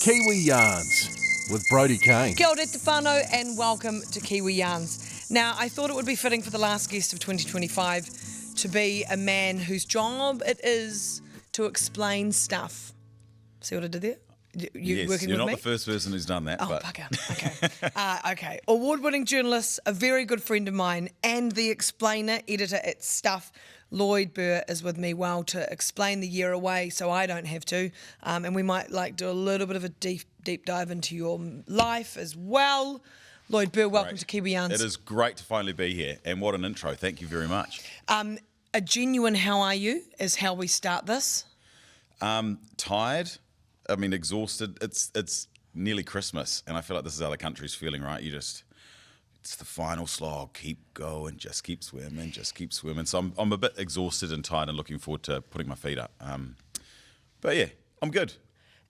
Kiwi Yarns with Brodie Kane. Kia ora te whānau and welcome to Kiwi Yarns. Now, I thought it would be fitting for the last guest of 2025 to be a man whose job it is to explain stuff. See what I did there? Yes, working you're with not me? the first person who's done that. Oh, but bugger. Okay. Okay. Award-winning journalist, a very good friend of mine, and the explainer, editor at Stuff, Lloyd Burr, is with me to explain the year away so I don't have to. And we might do a little bit of a deep dive into your life as well. Lloyd Burr, welcome Great. to Kiwi Yarns. It is great to finally be here, and what an intro. Thank you very much. A genuine how are you is how we start this. Tired. I mean, exhausted. It's nearly Christmas, and I feel like this is how the country's feeling, right? It's the final slog. Keep going, just keep swimming. So I'm a bit exhausted and tired, and looking forward to putting my feet up. But yeah, I'm good.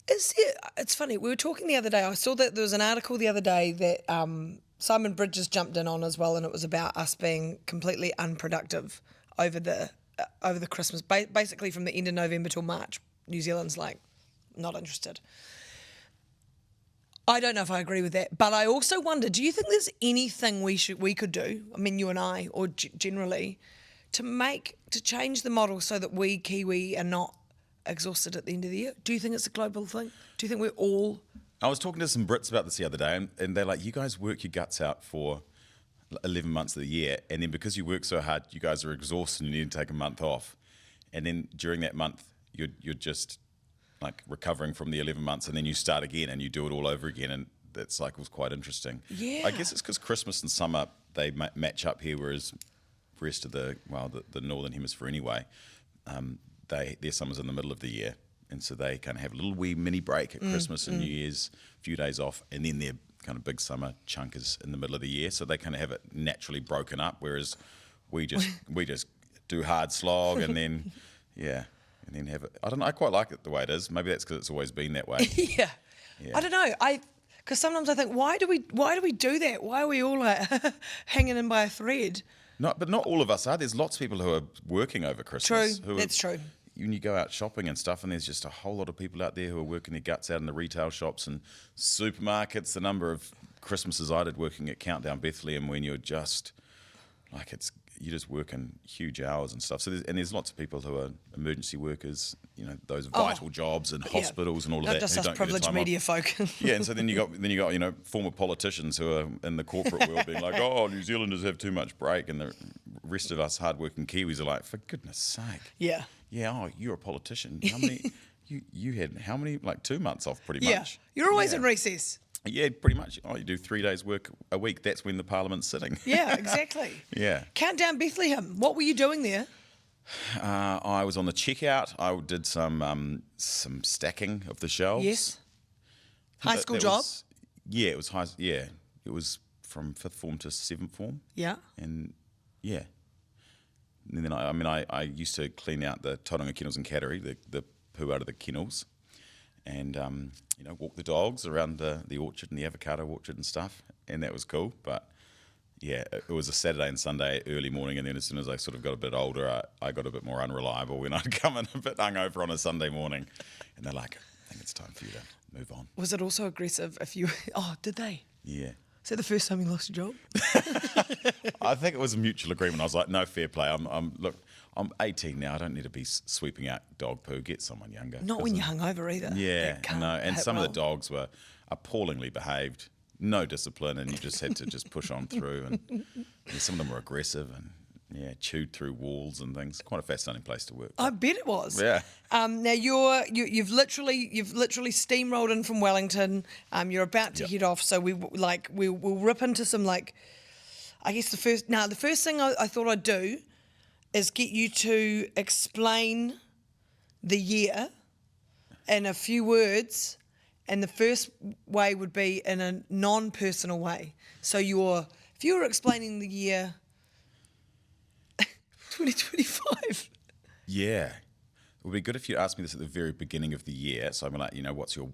It's funny, we were talking the other day, I saw that there was an article the other day that Simon Bridges jumped in on as well, and it was about us being completely unproductive over the Christmas, basically from the end of November till March. New Zealand's not interested. I don't know if I agree with that, but I also wonder, do you think there's anything we could do, I mean you and I, or generally, to change the model so that we Kiwi are not exhausted at the end of the year? Do you think it's a global thing? Do you think we're all... I was talking to some Brits about this the other day, and they're like, you guys work your guts out for 11 months of the year, and then because you work so hard, you guys are exhausted and you need to take a month off. And then during that month, you're just recovering from the 11 months, and then you start again and you do it all over again, and that cycle was quite interesting. Yeah. I guess it's because Christmas and summer, they match up here, whereas the rest of the Northern Hemisphere anyway, their summer's in the middle of the year, and so they kind of have a little wee mini break at Christmas and New Year's, a few days off, and then their kind of big summer chunk is in the middle of the year, so they kind of have it naturally broken up, whereas we just do hard slog and then and then have it. I don't know, I quite like it the way it is. Maybe that's because it's always been that way. Yeah. I don't know. Because sometimes I think, why do we do that? Why are we all hanging in by a thread? But not all of us are. There's lots of people who are working over Christmas. True, that's true. When you go out shopping and stuff, and there's just a whole lot of people out there who are working their guts out in the retail shops and supermarkets. The number of Christmases I did working at Countdown Bethlehem, when you're just you're just working huge hours and stuff. So there's lots of people who are emergency workers, those vital jobs and hospitals and all of Not that. just who us don't get the privileged time media off. folk. Yeah, and so then you got former politicians who are in the corporate world being like, oh, New Zealanders have too much break, and the rest of us hardworking Kiwis are like, for goodness sake. Yeah. Yeah, oh, you're a politician. How many? you had how many? 2 months off, pretty much. Yeah. You're always in recess. Yeah, pretty much. Oh, you do 3 days work a week. That's when the Parliament's sitting. Yeah, exactly. Yeah. Countdown Bethlehem. What were you doing there? I was on the checkout. I did some stacking of the shelves. Yes. High school job? It was high. Yeah, it was from 5th form to 7th form. Yeah. And yeah. And then I used to clean out the tauranga kennels and cattery, the poo out of the kennels, and walk the dogs around the orchard and the avocado orchard and stuff, and that was cool. But yeah, it was a Saturday and Sunday early morning, and then as soon as I sort of got a bit older, I got a bit more unreliable when I'd come in a bit hungover on a Sunday morning, and they're like, I think it's time for you to move on. Was it also aggressive if you... Oh, did they? Yeah. Is that the first time you lost your job? I think it was a mutual agreement. I was like, no, fair play. I'm 18 now. I don't need to be sweeping out dog poo. Get someone younger. Not when you're hungover either. Yeah, no. And some of the dogs were appallingly behaved. No discipline, and you just had to just push on through. And some of them were aggressive and chewed through walls and things. Quite a fascinating place to work. I bet it was. Yeah. Now you've literally steamrolled in from Wellington. You're about to head off, so we'll rip into some I guess the first thing I thought I'd do is get you to explain the year in a few words, and the first way would be in a non-personal way. So if you were explaining the year 2025. Yeah. It would be good if you asked me this at the very beginning of the year. So I'm like, what's your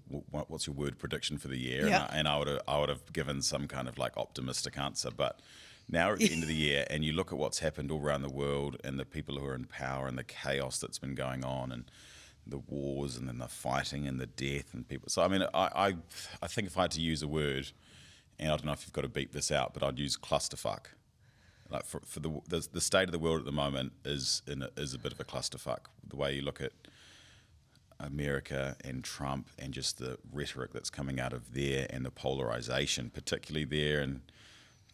word prediction for the year? Yeah. And I would have given some kind of optimistic answer. But now we're at the end of the year, and you look at what's happened all around the world, and the people who are in power, and the chaos that's been going on, and the wars and then the fighting and the death and people. So I mean, I think if I had to use a word, and I don't know if you've got to beep this out, but I'd use clusterfuck. Like for the state of the world at the moment is a bit of a clusterfuck. The way you look at America and Trump and just the rhetoric that's coming out of there and the polarization, particularly there, and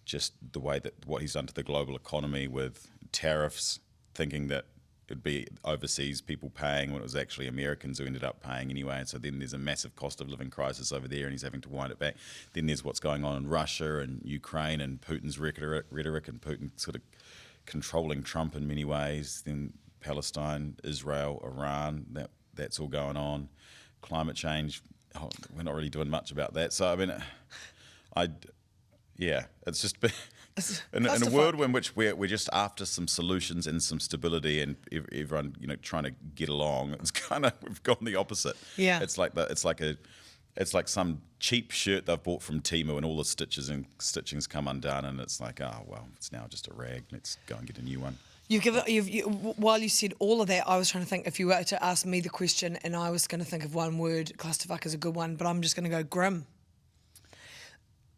just the way that what he's done to the global economy with tariffs, thinking that it'd be overseas people paying when it was actually Americans who ended up paying anyway. And so then there's a massive cost of living crisis over there and he's having to wind it back. Then there's what's going on in Russia and Ukraine and Putin's rhetoric and Putin sort of controlling Trump in many ways. Then Palestine, Israel, Iran, that's all going on. Climate change, we're not really doing much about that. So, I mean, it's just been... In a world in which we're just after some solutions and some stability and everyone trying to get along, it's kind of we've gone the opposite. Yeah, it's like some cheap shirt they've bought from Temu and all the stitchings come undone and it's like, oh well, it's now just a rag. Let's go and get a new one. While you said all of that, I was trying to think if you were to ask me the question and I was going to think of one word. Clusterfuck is a good one, but I'm just going to go grim.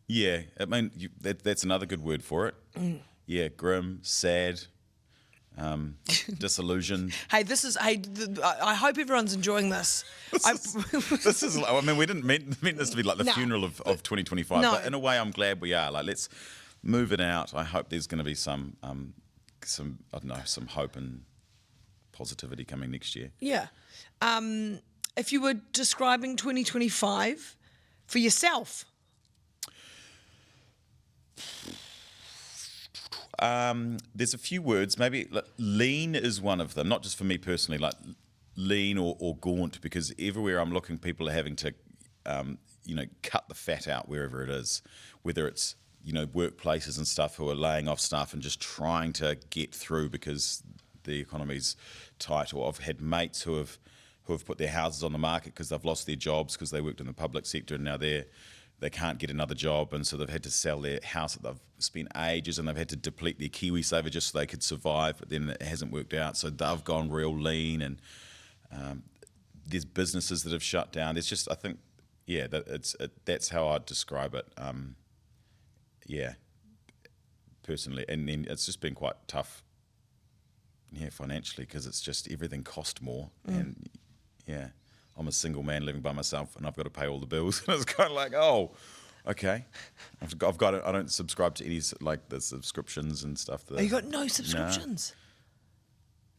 Yeah, I mean that's another good word for it. Yeah, grim, sad, disillusioned. Hey, I hope everyone's enjoying this. This is. I mean, we didn't mean this to be like the funeral of 2025. No. But in a way, I'm glad we are. Like, let's move it out. I hope there's going to be some I don't know, some hope and positivity coming next year. Yeah. If you were describing 2025 for yourself. There's a few words. Maybe lean is one of them. Not just for me personally, like lean or gaunt, because everywhere I'm looking, people are having to, cut the fat out wherever it is. Whether it's workplaces and stuff who are laying off staff and just trying to get through because the economy's tight. Or I've had mates who have put their houses on the market because they've lost their jobs because they worked in the public sector and now they can't get another job, and so they've had to sell their house that they've spent ages, and they've had to deplete their KiwiSaver just so they could survive, but then it hasn't worked out, so they've gone real lean, and there's businesses that have shut down. There's just, I think, that's how I'd describe it. Personally, and then it's just been quite tough, financially, because it's just everything cost more, and I'm a single man living by myself and I've got to pay all the bills. And it's kind of like, oh, okay. I've got it. I don't subscribe to any like the subscriptions and stuff. You got no subscriptions?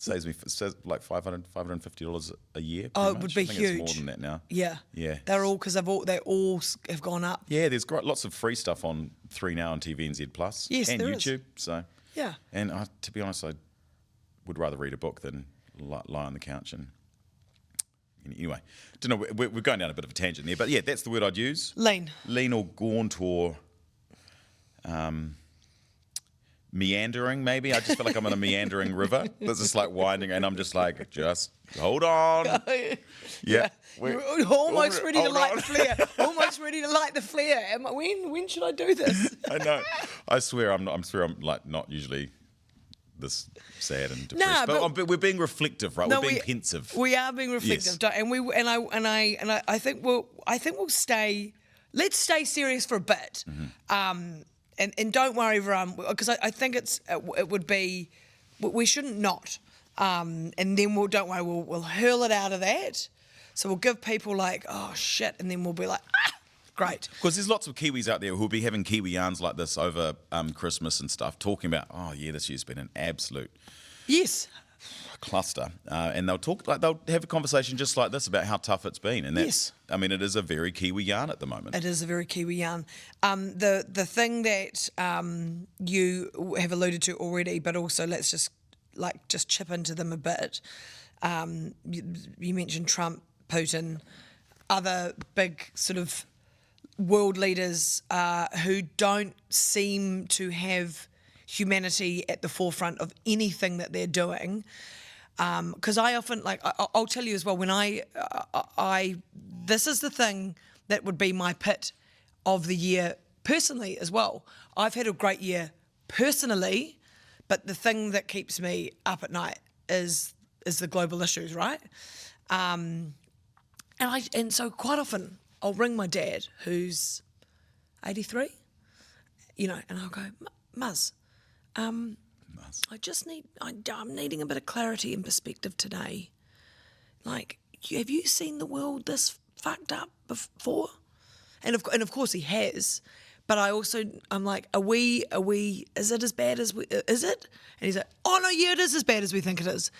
Nah. It says like $550 a year. Oh, it much. would be I think huge. It's more than that now. Yeah. Yeah. They're all because they all have gone up. Yeah, there's lots of free stuff on 3 Now and TVNZ Plus. Yes, and there YouTube. Is. So yeah. And to be honest, I would rather read a book than lie on the couch and. Anyway, don't know. We're going down a bit of a tangent there, but yeah, that's the word I'd use. Lean or gaunt or meandering. Maybe I just feel like I'm in a meandering river that's just like winding, and I'm just like, just hold on. Yeah, you're almost ready to light the flare. Almost ready to light the flare. When should I do this? I know. I swear I'm like not usually this sad and depressed, but we're being reflective, right? We're being pensive. We are being reflective, yes. I think we'll stay. Let's stay serious for a bit, and don't worry, because I think it would be we shouldn't not, and then don't worry, we'll hurl it out of that. So we'll give people like, oh shit, and then we'll be like, great. Because there's lots of Kiwis out there who'll be having Kiwi yarns like this over Christmas and stuff, talking about, oh yeah, this year's been an absolute cluster, and they'll have a conversation just like this about how tough it's been, and that's, I mean, it is a very Kiwi yarn at the moment. It is a very Kiwi yarn. The thing that you have alluded to already, but also let's just chip into them a bit. You mentioned Trump, Putin, other big sort of world leaders who don't seem to have humanity at the forefront of anything that they're doing. Because I often, I'll tell you as well, when this is the thing that would be my pit of the year personally as well. I've had a great year personally, but the thing that keeps me up at night is the global issues, right? And so quite often I'll ring my dad, who's 83, and I'll go, Muzz, I'm needing a bit of clarity and perspective today. Like, have you seen the world this fucked up before? And of course he has. But I'm like, is it as bad as is it? And he's like, oh no, yeah, it is as bad as we think it is.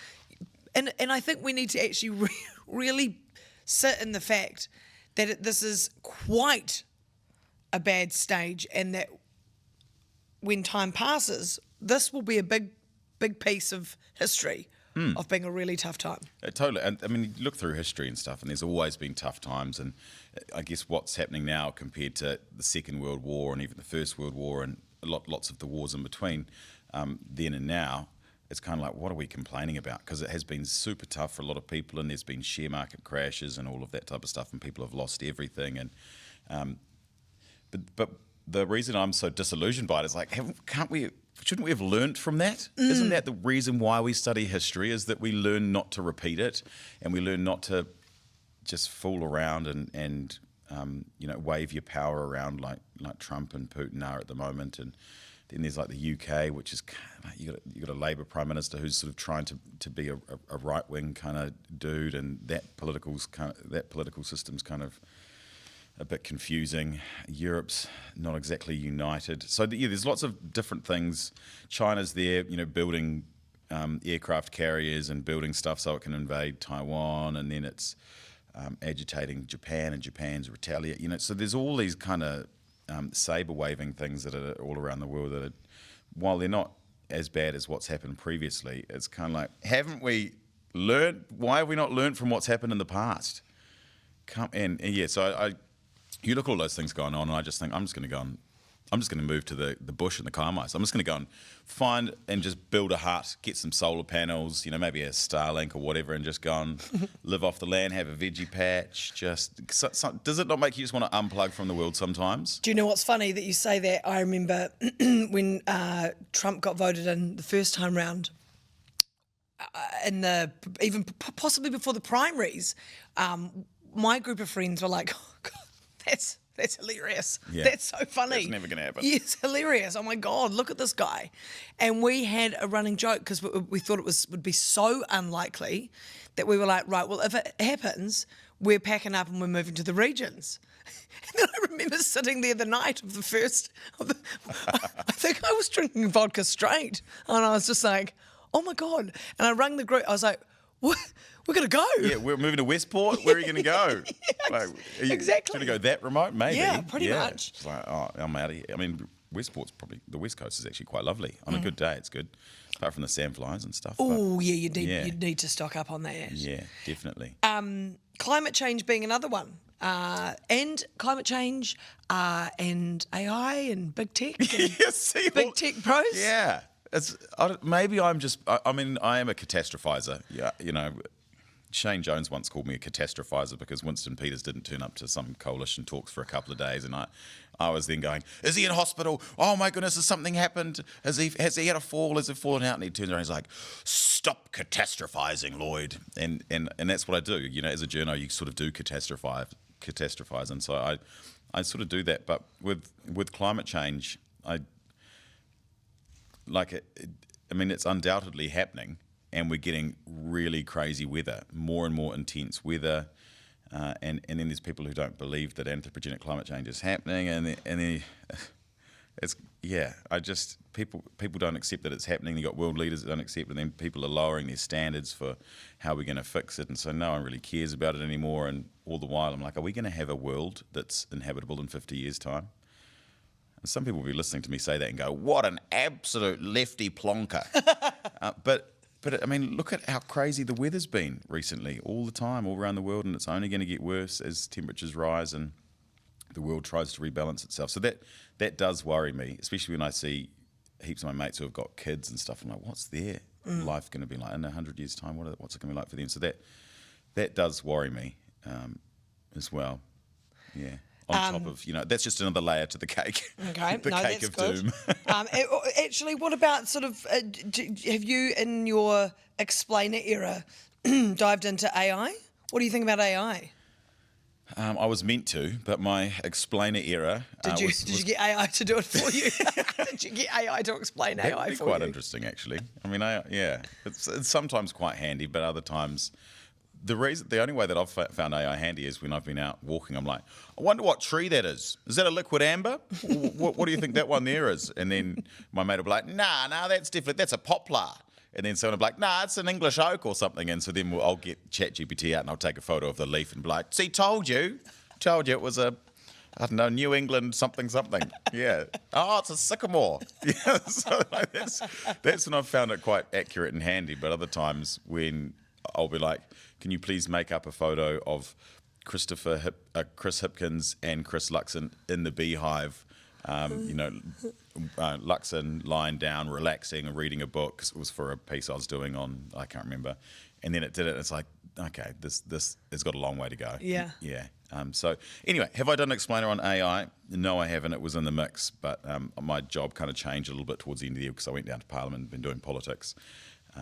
And I think we need to actually really sit in the fact that this is quite a bad stage, and that when time passes, this will be a big piece of history of being a really tough time. Totally. And I mean, you look through history and stuff, and there's always been tough times. And I guess what's happening now compared to the Second World War and even the First World War and lots of the wars in between, then and now, it's kind of like, what are we complaining about? Because it has been super tough for a lot of people, and there's been share market crashes and all of that type of stuff, and people have lost everything. And but the reason I'm so disillusioned by it is like, shouldn't we have learnt from that? Isn't that the reason why we study history, is that we learn not to repeat it, and we learn not to just fool around and wave your power around like Trump and Putin are at the moment. And then there's like the UK, which is you got a Labour Prime Minister who's sort of trying to be a right wing kind of dude, and that political system's kind of a bit confusing. Europe's not exactly united. So there's lots of different things. China's there, building aircraft carriers and building stuff so it can invade Taiwan, and then it's agitating Japan, and Japan's retaliate. So there's all these kind of saber waving things that are all around the world that are, while they're not as bad as what's happened previously, it's kind of like, haven't we learned? Why have we not learned from what's happened in the past? So you look at all those things going on, and I just think, I'm just going to move to the bush and the Carmice. I'm just going to go and find and just build a hut, get some solar panels, maybe a Starlink or whatever, and just go and live off the land, have a veggie patch. Does it not make you just want to unplug from the world sometimes? Do you know what's funny that you say that? I remember when Trump got voted in the first time round, even possibly before the primaries, my group of friends were like, oh, God, that's hilarious. Yeah. That's so funny. That's never going to happen. Yes, hilarious. Oh my God, look at this guy. And we had a running joke because we thought it would be so unlikely that we were like, right, well, if it happens, we're packing up and we're moving to the regions. And then I remember sitting there the night of the first, I think I was drinking vodka straight. And I was just like, oh my God. And I rang the group. I was like, what? We're going to go. Yeah, we're moving to Westport. Where are you going to go? Exactly. Going to go that remote? Maybe. Yeah, pretty much. It's like, I'm out of here. I mean, Westport's probably, the West Coast is actually quite lovely. On a good day, it's good. Apart from the sandflies and stuff. Oh, yeah, you need to stock up on that. Yeah, definitely. Climate change being another one. And climate change and AI and big tech. And big tech pros. Yeah. Maybe I'm just, I am a catastrophizer. Yeah, Shane Jones once called me a catastrophizer because Winston Peters didn't turn up to some coalition talks for a couple of days, and I was then going, is he in hospital? Oh my goodness, has something happened? Has he had a fall? Has it fallen out? And he turns around and he's like, stop catastrophizing, Lloyd. And that's what I do. As a journo, you sort of do catastrophize. And so I sort of do that. But with climate change, it's undoubtedly happening, and we're getting really crazy weather, more and more intense weather, and then there's people who don't believe that anthropogenic climate change is happening, and it's people don't accept that it's happening. You got world leaders that don't accept it, and then people are lowering their standards for how we're going to fix it, and so no one really cares about it anymore. And all the while, I'm like, are we going to have a world that's inhabitable in 50 years' time? Some people will be listening to me say that and go, what an absolute lefty plonker. But look at how crazy the weather's been recently, all the time, all around the world, and it's only going to get worse as temperatures rise and the world tries to rebalance itself. So that does worry me, especially when I see heaps of my mates who have got kids and stuff. I'm like, what's their life going to be like in 100 years' time? What's it going to be like for them? So that does worry me as well. Yeah. On top of, that's just another layer to the cake. Okay, the cake that's of good. doom. Actually, what about sort of, have you in your explainer era dived into AI? What do you think about AI? I was meant to, but my explainer era. Did you get AI to do it for you? Did you get AI to explain That AI would be for quite you? interesting, actually. I mean, it's sometimes quite handy, but other times, the only way that I've found AI handy is when I've been out walking. I'm like, I wonder what tree that is. Is that a liquid amber? What do you think that one there is? And then my mate will be like, Nah, that's a poplar. And then someone will be like, nah, it's an English oak or something. And so then I'll get ChatGPT out and I'll take a photo of the leaf and be like, see, told you it was I don't know, New England something. Yeah. Oh, it's a sycamore. Yeah. So like, that's when I've found it quite accurate and handy. But other times when I'll be like, can you please make up a photo of Chris Hipkins and Chris Luxon in the beehive? Luxon lying down, relaxing, and reading a book. 'Cause it was for a piece I was doing on, I can't remember. And then it did it. It's like, okay, this has got a long way to go. Yeah. Yeah. So anyway, have I done an explainer on AI? No, I haven't. It was in the mix, but my job kind of changed a little bit towards the end of the year because I went down to Parliament and been doing politics.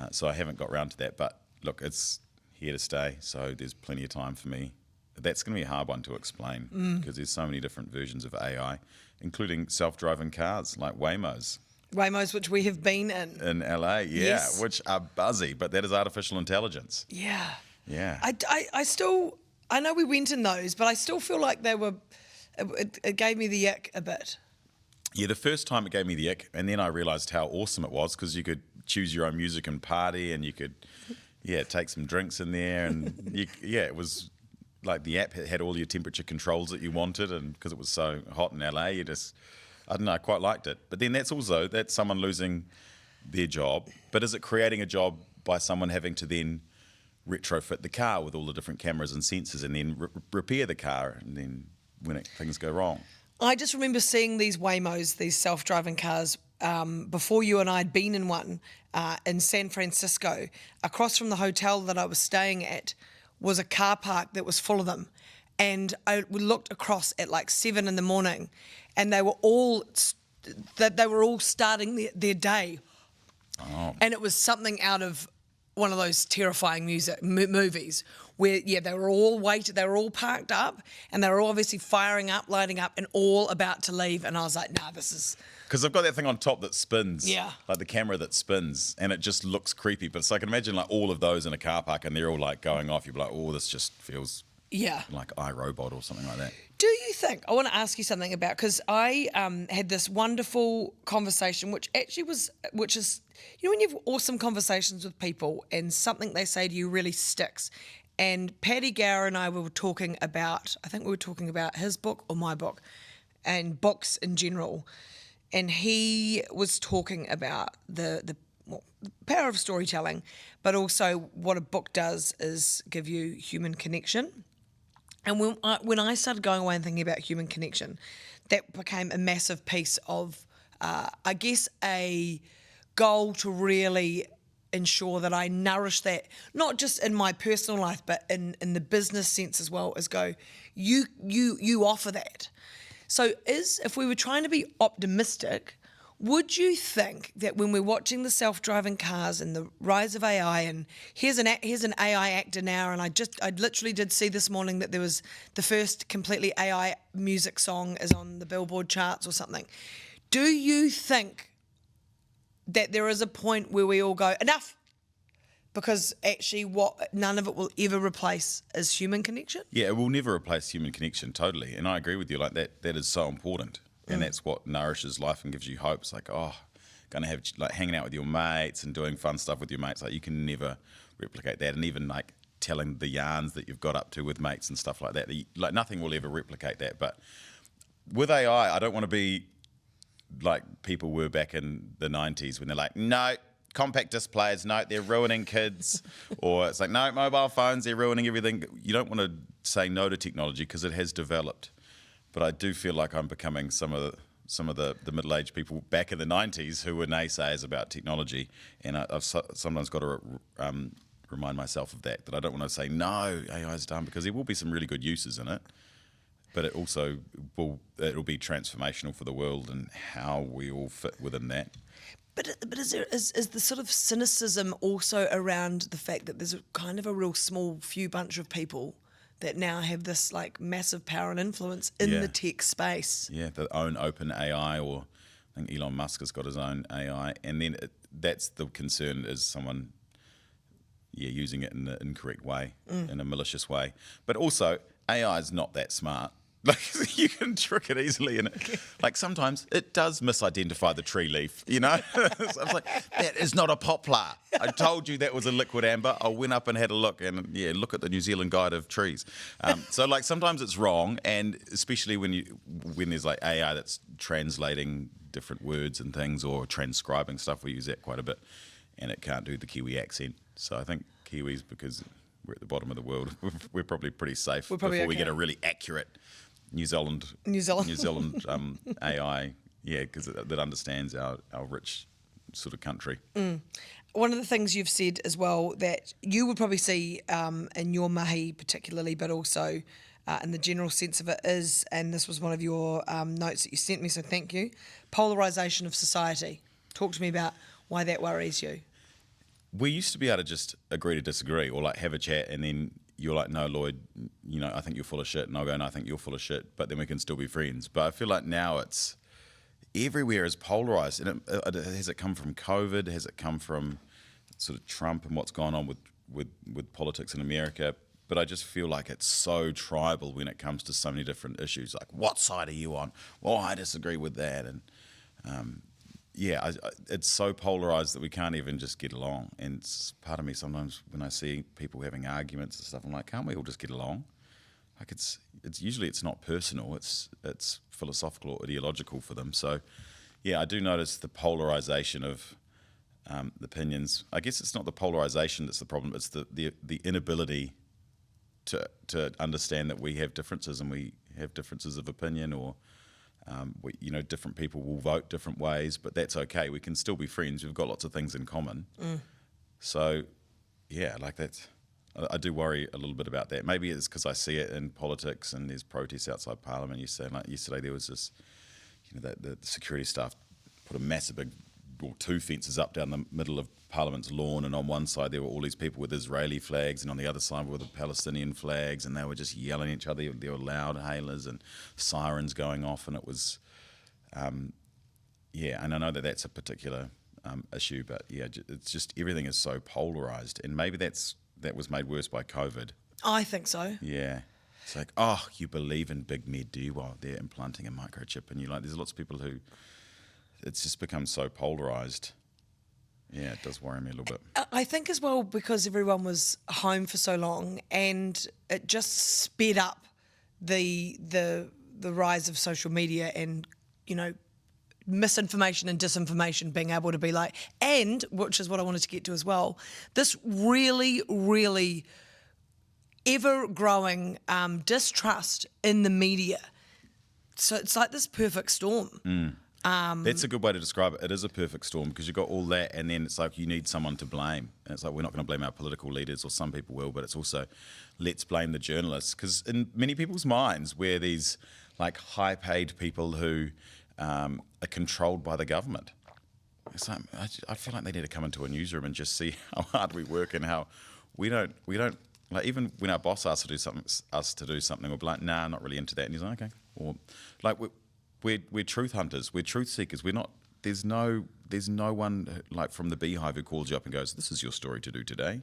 So I haven't got round to that. But look, it's here to stay. So there's plenty of time for me. That's going to be a hard one to explain because there's so many different versions of AI, including self-driving cars like Waymos. Waymos, which we have been in. In LA, yeah, Yes. which are buzzy, but that is artificial intelligence. Yeah. Yeah. I know we went in those, but I still feel like it gave me the ick a bit. Yeah, the first time it gave me the ick, and then I realised how awesome it was because you could choose your own music and party, and you could, take some drinks in there, and it was like the app had all your temperature controls that you wanted, and because it was so hot in LA, I don't know, I quite liked it. But then that's someone losing their job. But is it creating a job by someone having to then retrofit the car with all the different cameras and sensors and then repair the car and then when things go wrong? I just remember seeing these Waymos, these self-driving cars, before you and I had been in one in San Francisco. Across from the hotel that I was staying at was a car park that was full of them. And I looked across at like 7 a.m, and they were all starting their day. Oh. And it was something out of one of those terrifying movies where, they were all parked up, and they were all obviously firing up, lighting up, and all about to leave. And I was like, nah, this is... Because they've got that thing on top that spins. Yeah. Like the camera that spins, and it just looks creepy. But it's like, imagine like all of those in a car park, and they're all like going off. You'd be like, oh, this just feels like iRobot or something like that. Do you think, I want to ask you something about, because I had this wonderful conversation, which is, when you have awesome conversations with people and something they say to you really sticks. And Paddy Gower and I were talking about, his book or my book, and books in general. And he was talking about the power of storytelling, but also what a book does is give you human connection. And when I started going away and thinking about human connection, that became a massive piece of, I guess, a goal to really ensure that I nourish that, not just in my personal life, but in the business sense as well, as go, you offer that. So if we were trying to be optimistic, would you think that when we're watching the self-driving cars and the rise of AI, and here's an AI actor now, and I literally did see this morning that there was the first completely AI music song is on the Billboard charts or something. Do you think that there is a point where we all go, enough? Because actually none of it will ever replace is human connection? Yeah, it will never replace human connection, totally. And I agree with you, like that is so important. And that's what nourishes life and gives you hope. It's like, going to have like hanging out with your mates and doing fun stuff with your mates. Like you can never replicate that. And even like telling the yarns that you've got up to with mates and stuff like that. Like nothing will ever replicate that. But with AI, I don't want to be like people were back in the 90s when they're like, no, compact displays, no, they're ruining kids. Or it's like, no, mobile phones, they're ruining everything. You don't want to say no to technology because it has developed. But I do feel like I'm becoming some of the middle-aged people back in the 90s who were naysayers about technology. And I've sometimes got to remind myself of that I don't want to say, no, AI is done, because there will be some really good uses in it. But it also it'll be transformational for the world and how we all fit within that. But is the sort of cynicism also around the fact that there's kind of a real small few bunch of people that now have this like massive power and influence in the tech space? Yeah, that own open AI, or I think Elon Musk has got his own AI, and then that's the concern, is someone using it in the incorrect way, in a malicious way. But also, AI is not that smart. Like, you can trick it easily, and like sometimes it does misidentify the tree leaf. So I was like, that is not a poplar. I told you that was a liquid amber. I went up and had a look, and look at the New Zealand Guide of Trees. So like sometimes it's wrong, and especially when there's like AI that's translating different words and things, or transcribing stuff. We use that quite a bit, and it can't do the Kiwi accent. So I think Kiwis, because we're at the bottom of the world, we're probably pretty safe before we get a really accurate New Zealand AI, because that understands our rich sort of country. One of the things you've said as well that you would probably see in your mahi particularly, but also in the general sense of it is, and this was one of your notes that you sent me, so thank you, polarisation of society. Talk to me about why that worries you. We used to be able to just agree to disagree, or like have a chat, and then you're like, no, Lloyd, I think you're full of shit. And I'll go, no, I think you're full of shit. But then we can still be friends. But I feel like now it's everywhere is polarised. And has it come from COVID? Has it come from sort of Trump and what's gone on with politics in America? But I just feel like it's so tribal when it comes to so many different issues. Like, what side are you on? Well, I disagree with that. And it's so polarised that we can't even just get along. And it's part of me sometimes when I see people having arguments and stuff, I'm like, can't we all just get along? Like it's usually it's not personal, it's philosophical or ideological for them. So I do notice the polarisation of the opinions. I guess it's not the polarisation that's the problem, it's the inability to understand that we have differences, and we have differences of opinion, or different people will vote different ways, but that's okay. We can still be friends. We've got lots of things in common. So, that's. I do worry a little bit about that. Maybe it's because I see it in politics, and there's protests outside Parliament. Yesterday there was this, the security staff put a massive two fences up down the middle of Parliament's lawn, and on one side there were all these people with Israeli flags, and on the other side were the Palestinian flags, and they were just yelling at each other. There were loud hailers and sirens going off, and it was, and I know that that's a particular issue, but it's just everything is so polarised, and maybe that was made worse by COVID. I think so. Yeah. It's like, oh, you believe in Big Med, do you? While they're implanting a microchip, and there's lots of people who, it's just become so polarised. Yeah, it does worry me a little bit. I think as well because everyone was home for so long, and it just sped up the rise of social media and misinformation and disinformation being able to be like, and which is what I wanted to get to as well, this really, really ever-growing distrust in the media. So it's like this perfect storm. That's a good way to describe it. It is a perfect storm because you've got all that, and then it's like you need someone to blame. And it's like we're not going to blame our political leaders, or some people will, but it's also let's blame the journalists, because in many people's minds we're these like high-paid people who are controlled by the government. It's like I feel like they need to come into a newsroom and just see how hard we work, and how we don't like, even when our boss asks us to do something, we're like, nah, not really into that, and he's like, okay, or like we're truth hunters, we're truth seekers. We're not. There's no one like from the Beehive who calls you up and goes, "This is your story to do today."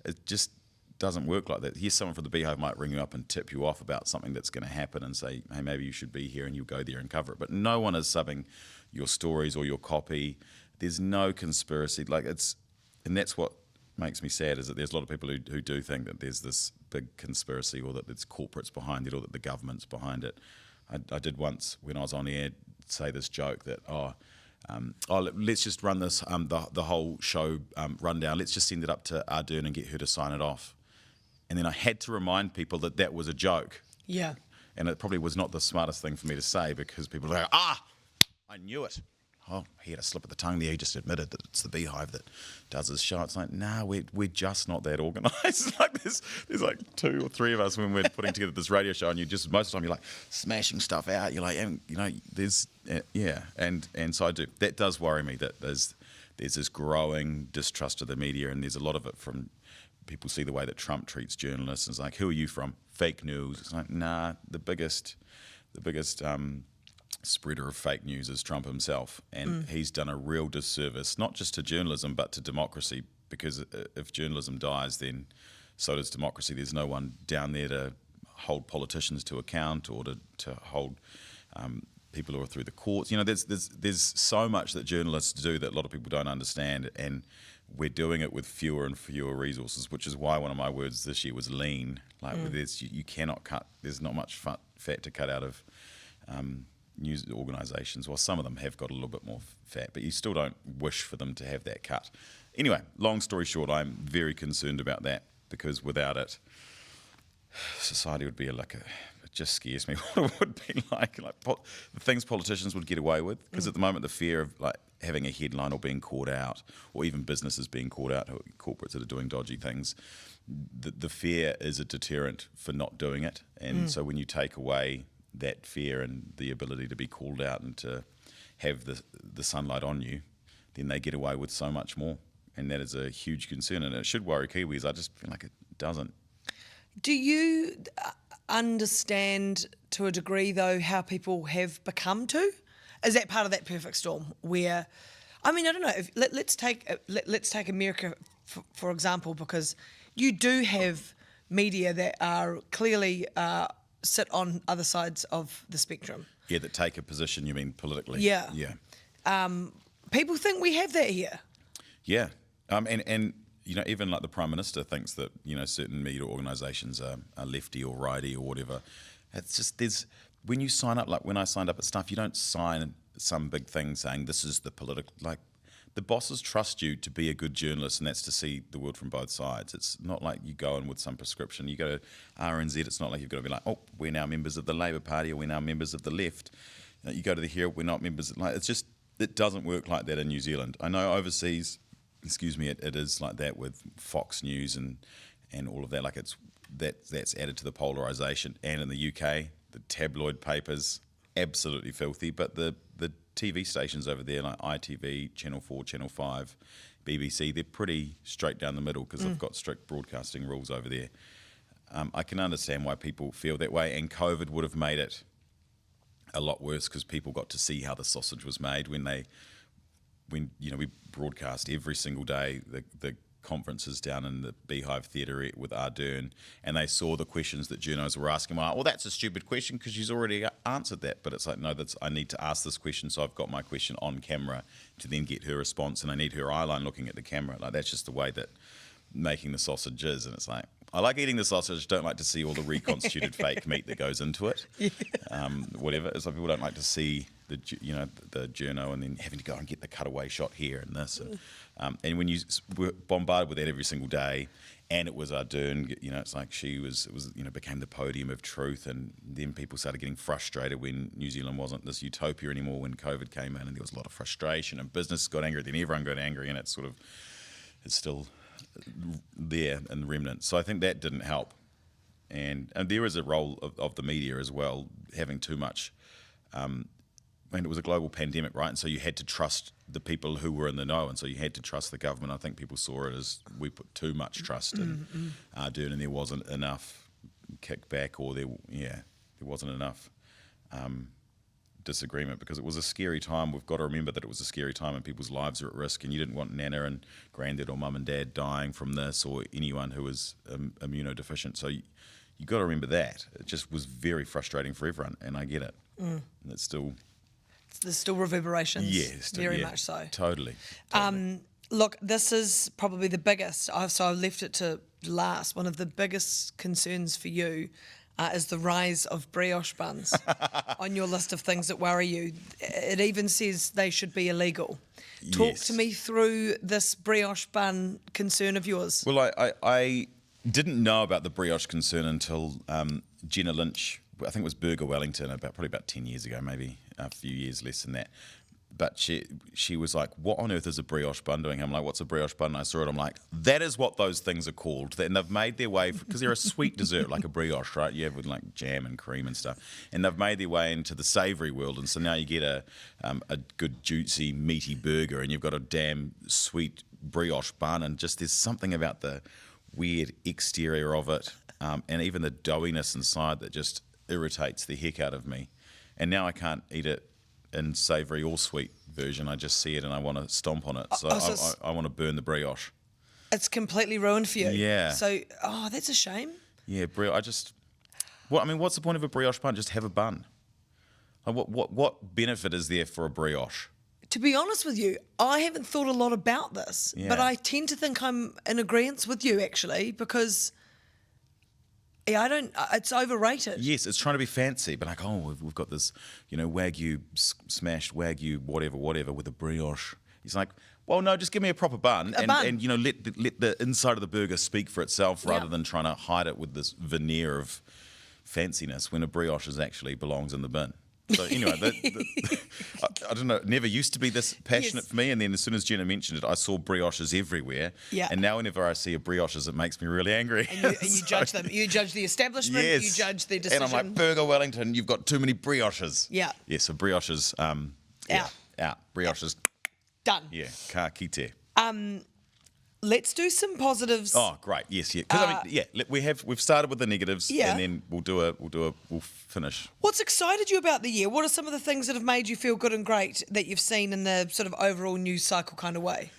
It just doesn't work like that. Here's someone from the Beehive might ring you up and tip you off about something that's going to happen and say, "Hey, maybe you should be here," and you go there and cover it. But no one is subbing your stories or your copy. There's no conspiracy. And that's what makes me sad, is that there's a lot of people who do think that there's this big conspiracy, or that there's corporates behind it, or that the government's behind it. I did once, when I was on air, say this joke that, let's just run this, the whole show rundown. Let's just send it up to Ardern and get her to sign it off. And then I had to remind people that was a joke. Yeah. And it probably was not the smartest thing for me to say, because people are like, I knew it. Oh, he had a slip of the tongue there. He just admitted that it's the Beehive that does his show. It's like, nah, we're just not that organised. Like there's like 2 or 3 of us when we're putting together this radio show, and most of the time you're like smashing stuff out. You're like, and so I do. That does worry me, that there's there's this growing distrust of the media, and there's a lot of it from people see the way that Trump treats journalists. And it's like, who are you from? Fake news. It's like, nah, the biggest spreader of fake news is Trump himself, and he's done a real disservice, not just to journalism but to democracy, because if journalism dies, then so does democracy. There's no one down there to hold politicians to account or to hold people who are through the courts. You know, there's so much that journalists do that a lot of people don't understand, and we're doing it with fewer and fewer resources, which is why one of my words this year was lean. Like you cannot cut. There's not much fat to cut out of news organisations. Well, some of them have got a little bit more fat, but you still don't wish for them to have that cut. Anyway, long story short, I'm very concerned about that, because without it, society would be it just scares me what it would be like the things politicians would get away with, because at the moment the fear of like having a headline or being caught out, or even businesses being caught out, corporates that are doing dodgy things, the fear is a deterrent for not doing it. And so when you take away that fear and the ability to be called out and to have the sunlight on you, then they get away with so much more, and that is a huge concern, and it should worry Kiwis. I just feel like it doesn't. Do you understand to a degree, though, how people have become to? Is that part of that perfect storm where, I mean, I don't know, let's take America for example, because you do have media that are clearly sit on other sides of the spectrum. Yeah, that take a position, you mean politically? Yeah. Yeah. People think we have that here. Yeah. And you know, even like the Prime Minister thinks that, you know, certain media organisations are lefty or righty or whatever. It's just, when you sign up, like when I signed up at Stuff, you don't sign some big thing saying this is the political, like the bosses trust you to be a good journalist, and that's to see the world from both sides. It's not like you go in with some prescription. You go to RNZ, it's not like you've got to be like, oh, we're now members of the Labour Party, or we're now members of the left. You go to the Herald, we're not members. Like, it's just, it doesn't work like that in New Zealand. I know overseas, it is like that with Fox News and all of that. Like that's added to the polarisation. And in the UK, the tabloid papers, absolutely filthy. But the TV stations over there, like ITV, Channel 4, Channel 5, BBC, they're pretty straight down the middle, because they've got strict broadcasting rules over there. I can understand why people feel that way, and COVID would have made it a lot worse, because people got to see how the sausage was made when you know, we broadcast every single day the conferences down in the Beehive Theatre with Ardern, and they saw the questions that journos were asking. Well, that's a stupid question because she's already answered that. But it's like, no, I need to ask this question, so I've got my question on camera to then get her response, and I need her eyeline looking at the camera. Like, that's just the way that making the sausage is. And it's like, I like eating the sausage, don't like to see all the reconstituted fake meat that goes into it. Yeah. Whatever. It's like people don't like to see the journo and then having to go and get the cutaway shot here and this. And when you were bombarded with that every single day, and it was Ardern, you know, it's like became the podium of truth, and then people started getting frustrated when New Zealand wasn't this utopia anymore when COVID came in, and there was a lot of frustration, and business got angry, then everyone got angry, and it's still there in the remnant. So I think that didn't help, and there is a role of the media as well, having too much. And it was a global pandemic, right? And so you had to trust the people who were in the know, and so you had to trust the government. I think people saw it as we put too much trust in Ardern, and there wasn't enough kickback, or there wasn't enough disagreement, because it was a scary time. We've got to remember that it was a scary time, and people's lives are at risk, and you didn't want Nana and Granddad or Mum and Dad dying from this, or anyone who was immunodeficient. So you got to remember that. It just was very frustrating for everyone, and I get it. And it's still... There's still reverberations. Yes, very much so. Totally. Look, this is probably the biggest. So I've left it to last. One of the biggest concerns for you is the rise of brioche buns on your list of things that worry you. It even says they should be illegal. Talk to me through this brioche bun concern of yours. Well, I didn't know about the brioche concern until Jenna Lynch, I think it was Burger Wellington, probably about 10 years ago, maybe a few years less than that, But she was like, "What on earth is a brioche bun doing?" I'm like, "What's a brioche bun?" And I saw it. I'm like, "That is what those things are called." And they've made their way because they're a sweet dessert like a brioche, right? You have with like jam and cream and stuff. And they've made their way into the savoury world. And so now you get a good juicy meaty burger, and you've got a damn sweet brioche bun. And just there's something about the weird exterior of it, and even the doughiness inside that just irritates the heck out of me. And now I can't eat it in savoury or sweet version. I just see it and I want to stomp on it. So I want to burn the brioche. It's completely ruined for you. Yeah. So, that's a shame. Yeah, what's the point of a brioche bun? Just have a bun. Like, what benefit is there for a brioche? To be honest with you, I haven't thought a lot about this, Yeah. but I tend to think I'm in agreement with you actually, because it's overrated. Yes, it's trying to be fancy, but like, we've got this, Wagyu, smashed Wagyu, whatever, with a brioche. He's like, well, no, just give me a proper bun, and let the inside of the burger speak for itself rather than trying to hide it with this veneer of fanciness when a brioche actually belongs in the bin. So anyway, I don't know. It never used to be this passionate for me, and then as soon as Jenna mentioned it, I saw brioches everywhere. Yeah. And now whenever I see a brioches, it makes me really angry. And you judge them. You judge the establishment. Yes. You judge their decision. And I'm like, Burger Wellington, you've got too many brioches. Yeah. Yeah. So brioches, out. Brioches, Done. yeah. Ka kite. Let's do some positives. Oh, great. Yes, yeah. Because we've started with the negatives, Yeah. and then we'll finish. What's excited you about the year? What are some of the things that have made you feel good and great that you've seen in the sort of overall news cycle kind of way?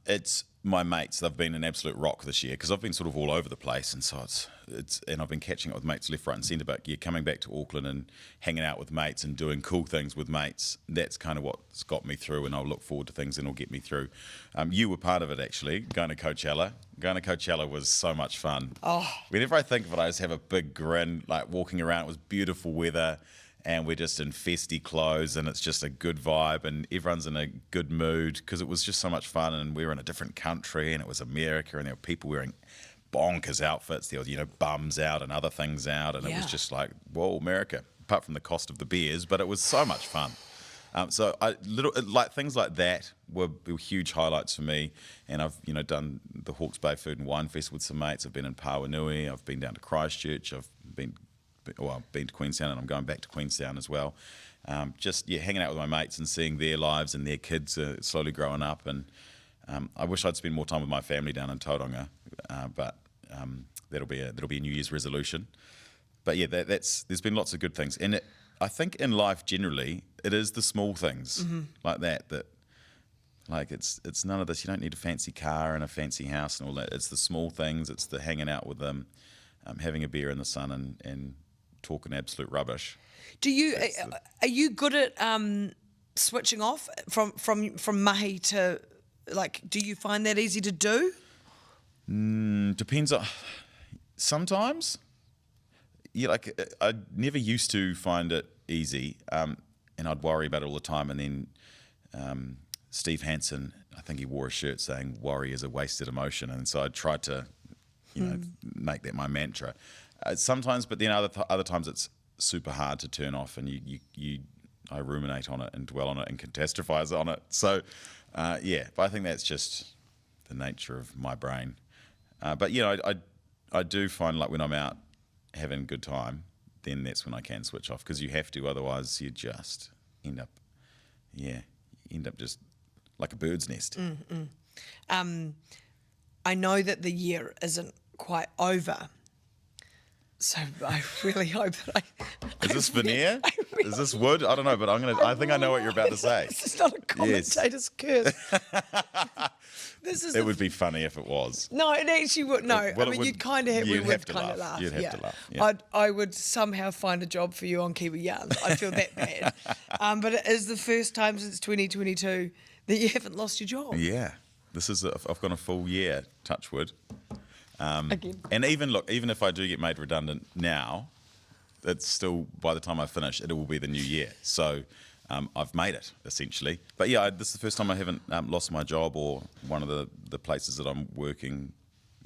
It's my mates. They've been an absolute rock this year because I've been sort of all over the place, and so and I've been catching up with mates left, right, and centre. But coming back to Auckland and hanging out with mates and doing cool things with mates. That's kind of what's got me through, and I'll look forward to things and it'll get me through. You were part of it actually, going to Coachella. Going to Coachella was so much fun. Oh. Whenever I think of it, I just have a big grin. Like walking around, it was beautiful weather. And we're just in festy clothes, and it's just a good vibe, and everyone's in a good mood because it was just so much fun. And we were in a different country, and it was America, and there were people wearing bonkers outfits. There was, bums out and other things out, and it was just like, whoa, America. Apart from the cost of the beers, but it was so much fun. So things like that were huge highlights for me. And I've done the Hawke's Bay Food and Wine Fest with some mates. I've been in Pawanui. I've been down to Christchurch. I've been to Queenstown, and I'm going back to Queenstown as well. Hanging out with my mates and seeing their lives and their kids slowly growing up. And I wish I'd spend more time with my family down in Tauranga, but that'll be a New Year's resolution. But yeah, there's been lots of good things, and I think in life generally it is the small things like that like it's none of this. You don't need a fancy car and a fancy house and all that. It's the small things. It's the hanging out with them, having a beer in the sun and talking absolute rubbish. Are you good at switching off from mahi to, like, do you find that easy to do? Depends on sometimes. Yeah, like I never used to find it easy, and I'd worry about it all the time. And then Steve Hansen, I think he wore a shirt saying "worry is a wasted emotion," and so I tried to make that my mantra. Sometimes, but then other times it's super hard to turn off, and I ruminate on it and dwell on it and catastrophize on it. So, but I think that's just the nature of my brain. But I do find like when I'm out having a good time, then that's when I can switch off, because you have to, otherwise you just end up just like a bird's nest. I know that the year isn't quite over, so I really hope that Is this veneer? Is this wood? I don't know, but I think I know what you're about to say. This is not a commentator's curse. It would be funny if it was. No, it actually would. No, you'd kind of have. We You'd would have to kind of laugh. laugh. You'd have to laugh. Yeah. I would somehow find a job for you on Kiwi Yarns. I feel that bad. But it is the first time since 2022 that you haven't lost your job. Yeah, I've gone a full year. Touch wood. Again. And even if I do get made redundant now, it's still, by the time I finish, it will be the new year. So I've made it, essentially. But yeah, this is the first time I haven't lost my job, or one of the places that I'm working,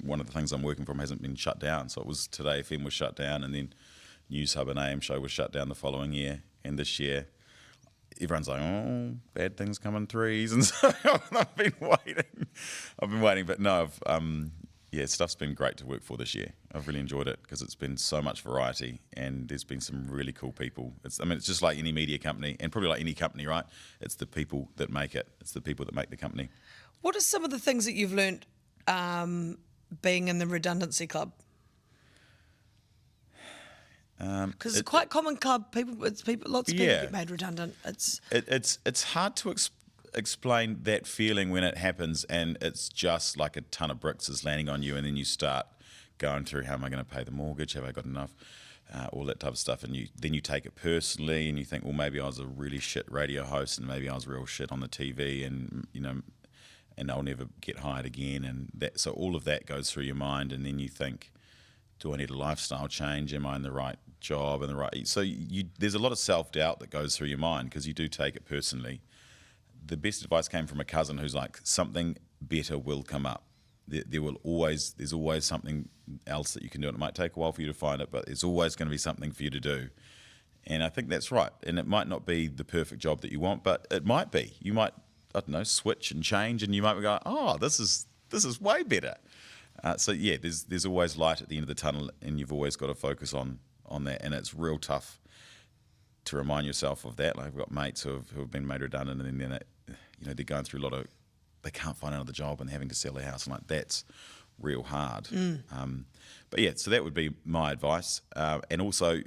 one of the things I'm working from hasn't been shut down. So it was Today FM was shut down, and then News Hub and AM Show was shut down the following year. And this year, everyone's like, oh, bad things come in threes, and so I've been waiting, but no, stuff's been great to work for this year. I've really enjoyed it because it's been so much variety, and there's been some really cool people. It's just like any media company, and probably like any company, right? It's the people that make it. It's the people that make the company. What are some of the things that you've learnt being in the redundancy club? Because it's quite a common club. Lots of people get made redundant. It's hard to explain that feeling when it happens, and it's just like a ton of bricks is landing on you, and then you start going through, how am I going to pay the mortgage? Have I got enough? All that type of stuff, and then you take it personally, and you think, well, maybe I was a really shit radio host, and maybe I was real shit on the TV, and and I'll never get hired again, and so all of that goes through your mind, and then you think, do I need a lifestyle change? Am I in the right job and the right? So there's a lot of self-doubt that goes through your mind because you do take it personally. The best advice came from a cousin who's like, something better will come up. There's always something else that you can do. And it might take a while for you to find it, but there's always going to be something for you to do. And I think that's right. And it might not be the perfect job that you want, but it might be. You might, I don't know, switch and change, and you might go, oh, this is way better. There's always light at the end of the tunnel, and you've always got to focus on that. And it's real tough to remind yourself of that. Like, I've got mates who have been made redundant, and then they're going through a lot of, they can't find another job and having to sell their house, and like that's real hard. So that would be my advice. And also,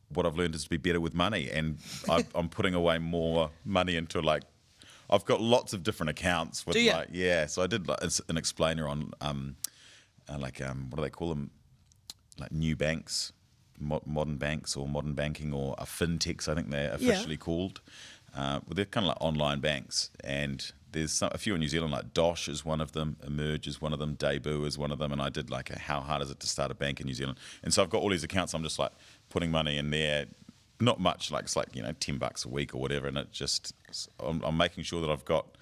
what I've learned is to be better with money, and I'm putting away more money into, like, I've got lots of different accounts with, so I did like an explainer on what do they call them, like new banks, modern banks, or modern banking, or a fintechs, I think they're officially called. They're kind of like online banks, and there's a few in New Zealand, like Dosh is one of them, Emerge is one of them, Debut is one of them, and I did like how hard is it to start a bank in New Zealand? And so I've got all these accounts. I'm just like putting money in there, not much, like it's like $10 a week or whatever, and it just I'm making sure that I've got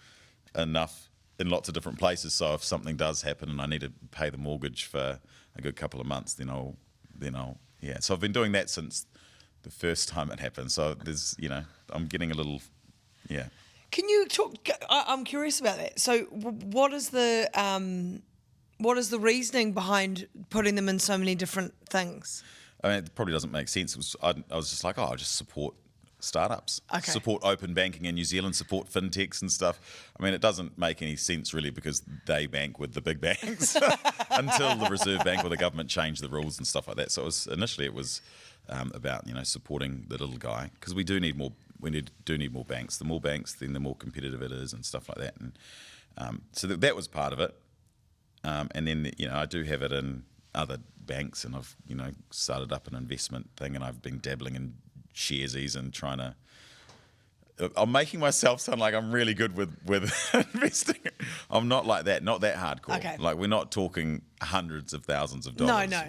enough in lots of different places. So if something does happen and I need to pay the mortgage for a good couple of months, then I'll So I've been doing that since the first time it happened. So there's I'm getting a little Can you talk? I'm curious about that. So what is the reasoning behind putting them in so many different things? I mean, it probably doesn't make sense. I was just like, I'll just support startups, support open banking in New Zealand, support fintechs and stuff. I mean, it doesn't make any sense really, because they bank with the big banks until the Reserve Bank or the government changed the rules and stuff like that. So initially it was about supporting the little guy, because we do need more. We do need more banks. The more banks, then the more competitive it is and stuff like that. And so that was part of it. And then I do have it in other banks, and I've started up an investment thing, and I've been dabbling in sharesies and trying to. I'm making myself sound like I'm really good with investing. I'm not like that. Not that hardcore. Okay. Like, we're not talking hundreds of thousands of dollars. No.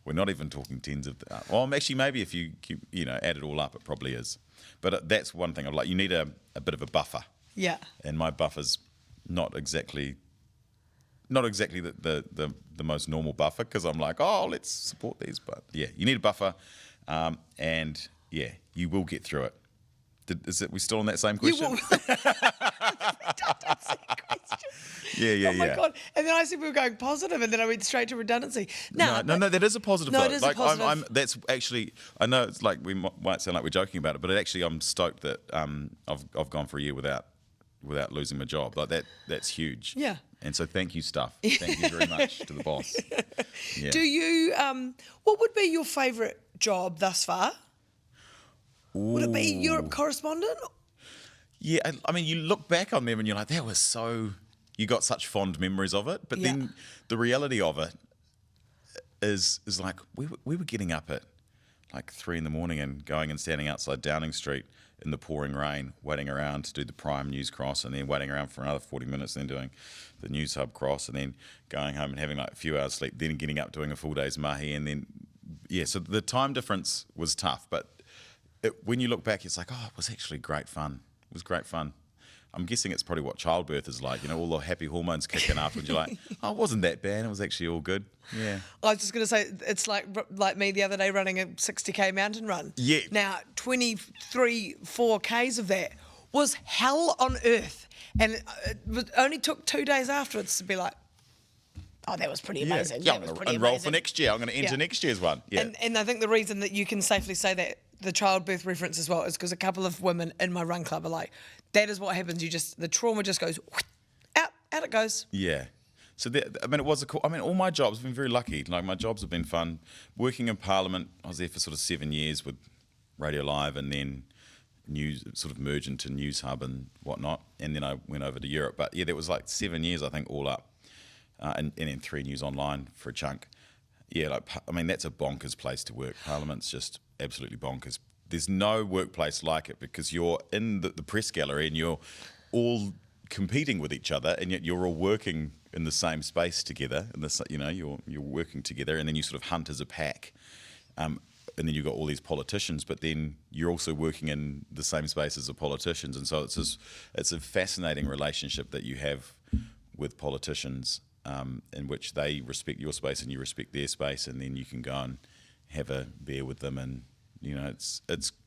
We're not even talking tens of. Well, actually, maybe if you add it all up, it probably is. But that's one thing. I'm like, you need a bit of a buffer. Yeah. And my buffer's not exactly the most normal buffer, because I'm like, oh, let's support these. But yeah, you need a buffer, and yeah, you will get through it. We still on that same question? Yeah. Oh my God. And then I said we were going positive, and then I went straight to redundancy. No, that is a positive. No, though. it is a positive. That's actually, I know it's like we might sound like we're joking about it, but actually I'm stoked that I've gone for a year without losing my job. Like that's huge. Yeah. And so thank you, Stuff. Thank you very much to the boss. Yeah. Do you, what would be your favourite job thus far? Would it be Europe correspondent? Yeah, I mean, you look back on them and you're like, that was so... You got such fond memories of it, but then the reality of it is like we were getting up at like 3 a.m. and going and standing outside Downing Street in the pouring rain, waiting around to do the Prime News Cross, and then waiting around for another 40 minutes, then doing the News Hub Cross, and then going home and having like a few hours sleep, then getting up doing a full day's mahi, and then so the time difference was tough, but when you look back, it's like, oh, it was actually great fun. It was great fun. I'm guessing it's probably what childbirth is like. All the happy hormones kicking up, and you're like, oh, it wasn't that bad. It was actually all good. Yeah. I was just going to say, it's like me the other day running a 60k mountain run. Yeah. Now, 4Ks of that was hell on earth. And it only took 2 days afterwards to be like, oh, that was pretty amazing. Yeah, That was I'm going pretty to enroll amazing. for next year. I'm going to enter next year's one. Yeah. And I think the reason that you can safely say that the childbirth reference as well is because a couple of women in my run club are like, that is what happens. The trauma just goes out it goes. Yeah. So it was all my jobs have been very lucky. Like my jobs have been fun. Working in Parliament, I was there for sort of 7 years with Radio Live, and then news sort of merged into News Hub and whatnot. And then I went over to Europe. But yeah, there was like 7 years I think all up, and then 3 News Online for a chunk. Yeah, that's a bonkers place to work. Parliament's just absolutely bonkers. There's no workplace like it because you're in the press gallery and you're all competing with each other, and yet you're all working in the same space together. And you're working together, and then you sort of hunt as a pack. And then you've got all these politicians, but then you're also working in the same space as the politicians, and so it's a fascinating relationship that you have with politicians, in which they respect your space and you respect their space, and then you can go and have a beer with them, and it's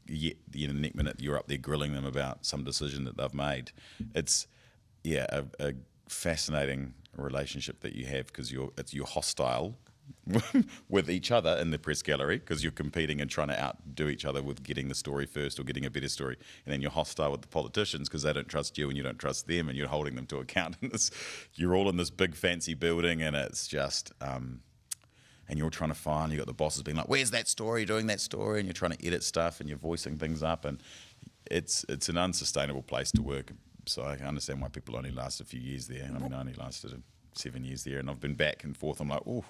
the next minute you're up there grilling them about some decision that they've made. It's a fascinating relationship that you have because you're hostile with each other in the press gallery because you're competing and trying to outdo each other with getting the story first or getting a better story, and then you're hostile with the politicians because they don't trust you and you don't trust them, and you're holding them to account. And you're all in this big fancy building, and it's just and you're trying to find, you got the bosses being like, where's that story, doing that story, and you're trying to edit stuff and you're voicing things up, and it's an unsustainable place to work. So I can understand why people only last a few years there. I only lasted 7 years there, and I've been back and forth. I'm like, ooh.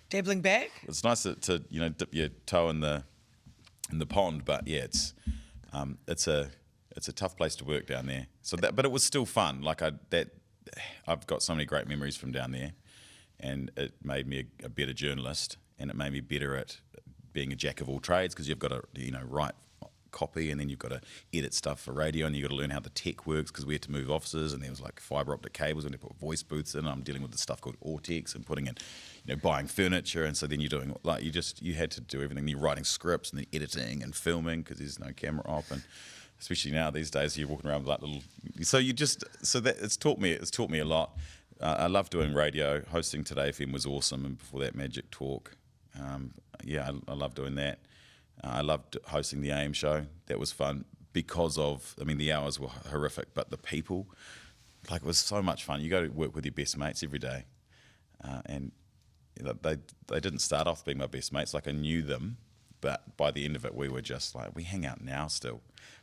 Dabbling back? It's nice to dip your toe in the pond, but yeah, it's a tough place to work down there. So but it was still fun. I've got so many great memories from down there, and it made me a better journalist, and it made me better at being a jack of all trades because you've got to write copy, and then you've got to edit stuff for radio, and you've got to learn how the tech works because we had to move offices, and there was like fibre optic cables when they put voice booths in, and I'm dealing with the stuff called Ortex and putting in buying furniture, and so then you're doing you had to do everything. You're writing scripts and then editing and filming because there's no camera op, and especially now these days you're walking around with like little. It's taught me a lot. I love doing radio. Hosting Today FM was awesome, and before that Magic Talk. I love doing that. I loved hosting the AM show. That was fun because of, the hours were horrific, but the people, it was so much fun. You go to work with your best mates every day, and they didn't start off being my best mates. I knew them, but by the end of it, we were just we hang out now still.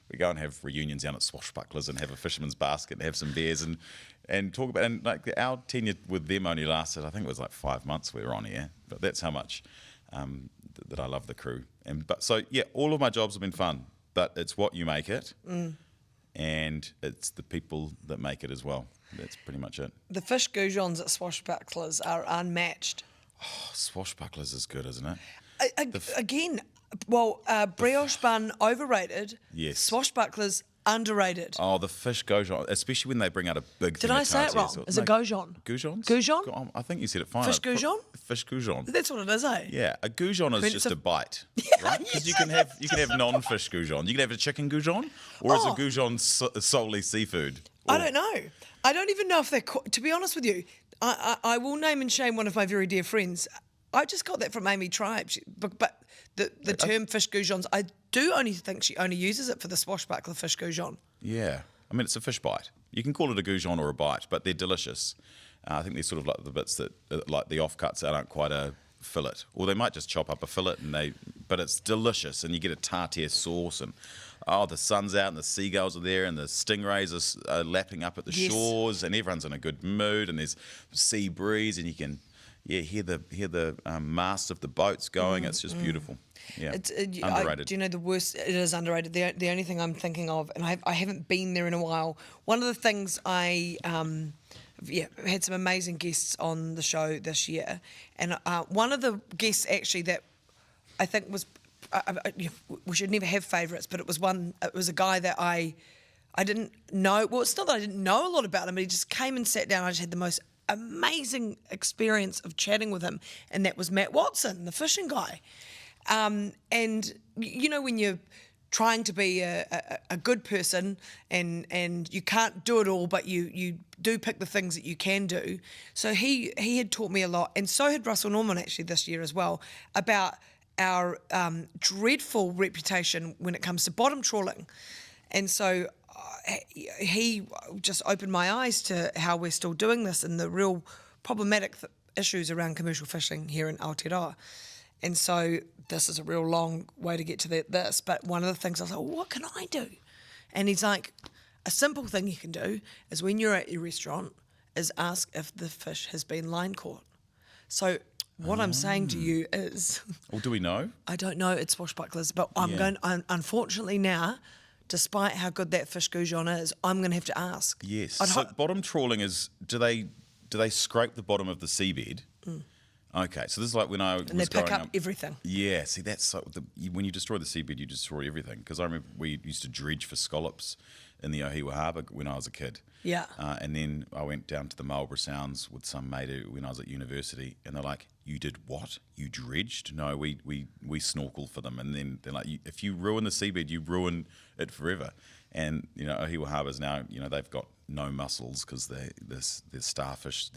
We go and have reunions down at Swashbucklers and have a fisherman's basket and have some beers and talk about. And our tenure with them only lasted, I think it was 5 months we were on air, but that's how much that I love the crew. All of my jobs have been fun, but it's what you make it, and it's the people that make it as well. That's pretty much it. The fish goujons at Swashbucklers are unmatched. Oh, Swashbucklers is good, isn't it? Brioche bun overrated. Yes. Swashbucklers underrated. Oh, the fish goujons, especially when they bring out a big thing. Did I say it wrong? Is it goujon? Goujons? Goujon? I think you said it fine. Fish goujon? Fish goujon. That's what it is, eh? Yeah, a goujon is just a bite, right? Because Yes. you can have non-fish goujon. You can have a chicken goujon, or is a goujon solely seafood? I don't know. I don't even know if they're. To be honest with you, I will name and shame one of my very dear friends. I just got that from Amy Tribe. But the term fish goujons, I do only think she only uses it for the swashbuckler fish goujon. Yeah. It's a fish bite. You can call it a goujon or a bite, but they're delicious. I think they're sort of like the bits that, like the offcuts that aren't quite a fillet. Or they might just chop up a fillet, but it's delicious, and you get a tartare sauce, and the sun's out, and the seagulls are there, and the stingrays are lapping up at the shores, and everyone's in a good mood, and there's sea breeze, and you can hear the mast of the boats going. It's just beautiful. Yeah, underrated. Do you know the worst? It is underrated. The only thing I'm thinking of, and I haven't been there in a while. One of the things I had some amazing guests on the show this year, and one of the guests actually that I think was we should never have favourites, but it was a guy that I I didn't know. Well, it's not that I didn't know a lot about him, but he just came and sat down. I just had the most amazing experience of chatting with him, and that was Matt Watson, the fishing guy. And you know, when you're trying to be a good person and you can't do it all, but you do pick the things that you can do. So he had taught me a lot, and so had Russell Norman actually this year as well, about our dreadful reputation when it comes to bottom trawling. And so he just opened my eyes to how we're still doing this and the real problematic issues around commercial fishing here in Aotearoa. And so this is a real long way to get to this, but one of the things I was like, well, what can I do? And he's like, a simple thing you can do is when you're at your restaurant is ask if the fish has been line caught. So what I'm saying to you is... Well, do we know? I don't know, it's swashbucklers, but I'm unfortunately now, despite how good that fish goujon is, I'm going to have to ask. Yes. So bottom trawling is, do they scrape the bottom of the seabed? Okay, so this is like when I was growing up. And they pick up everything. Yeah, see, that's so... when you destroy the seabed, you destroy everything. Because I remember we used to dredge for scallops in the Ohiwa Harbour when I was a kid. Yeah. And then I went down to the Marlborough Sounds with some mate when I was at university, and they're like, you did what? You dredged? No, we snorkeled for them. And then they're like, if you ruin the seabed, you ruin it forever. And, you know, Ohiwa Harbour's now, you know, they've got no mussels because there's starfish.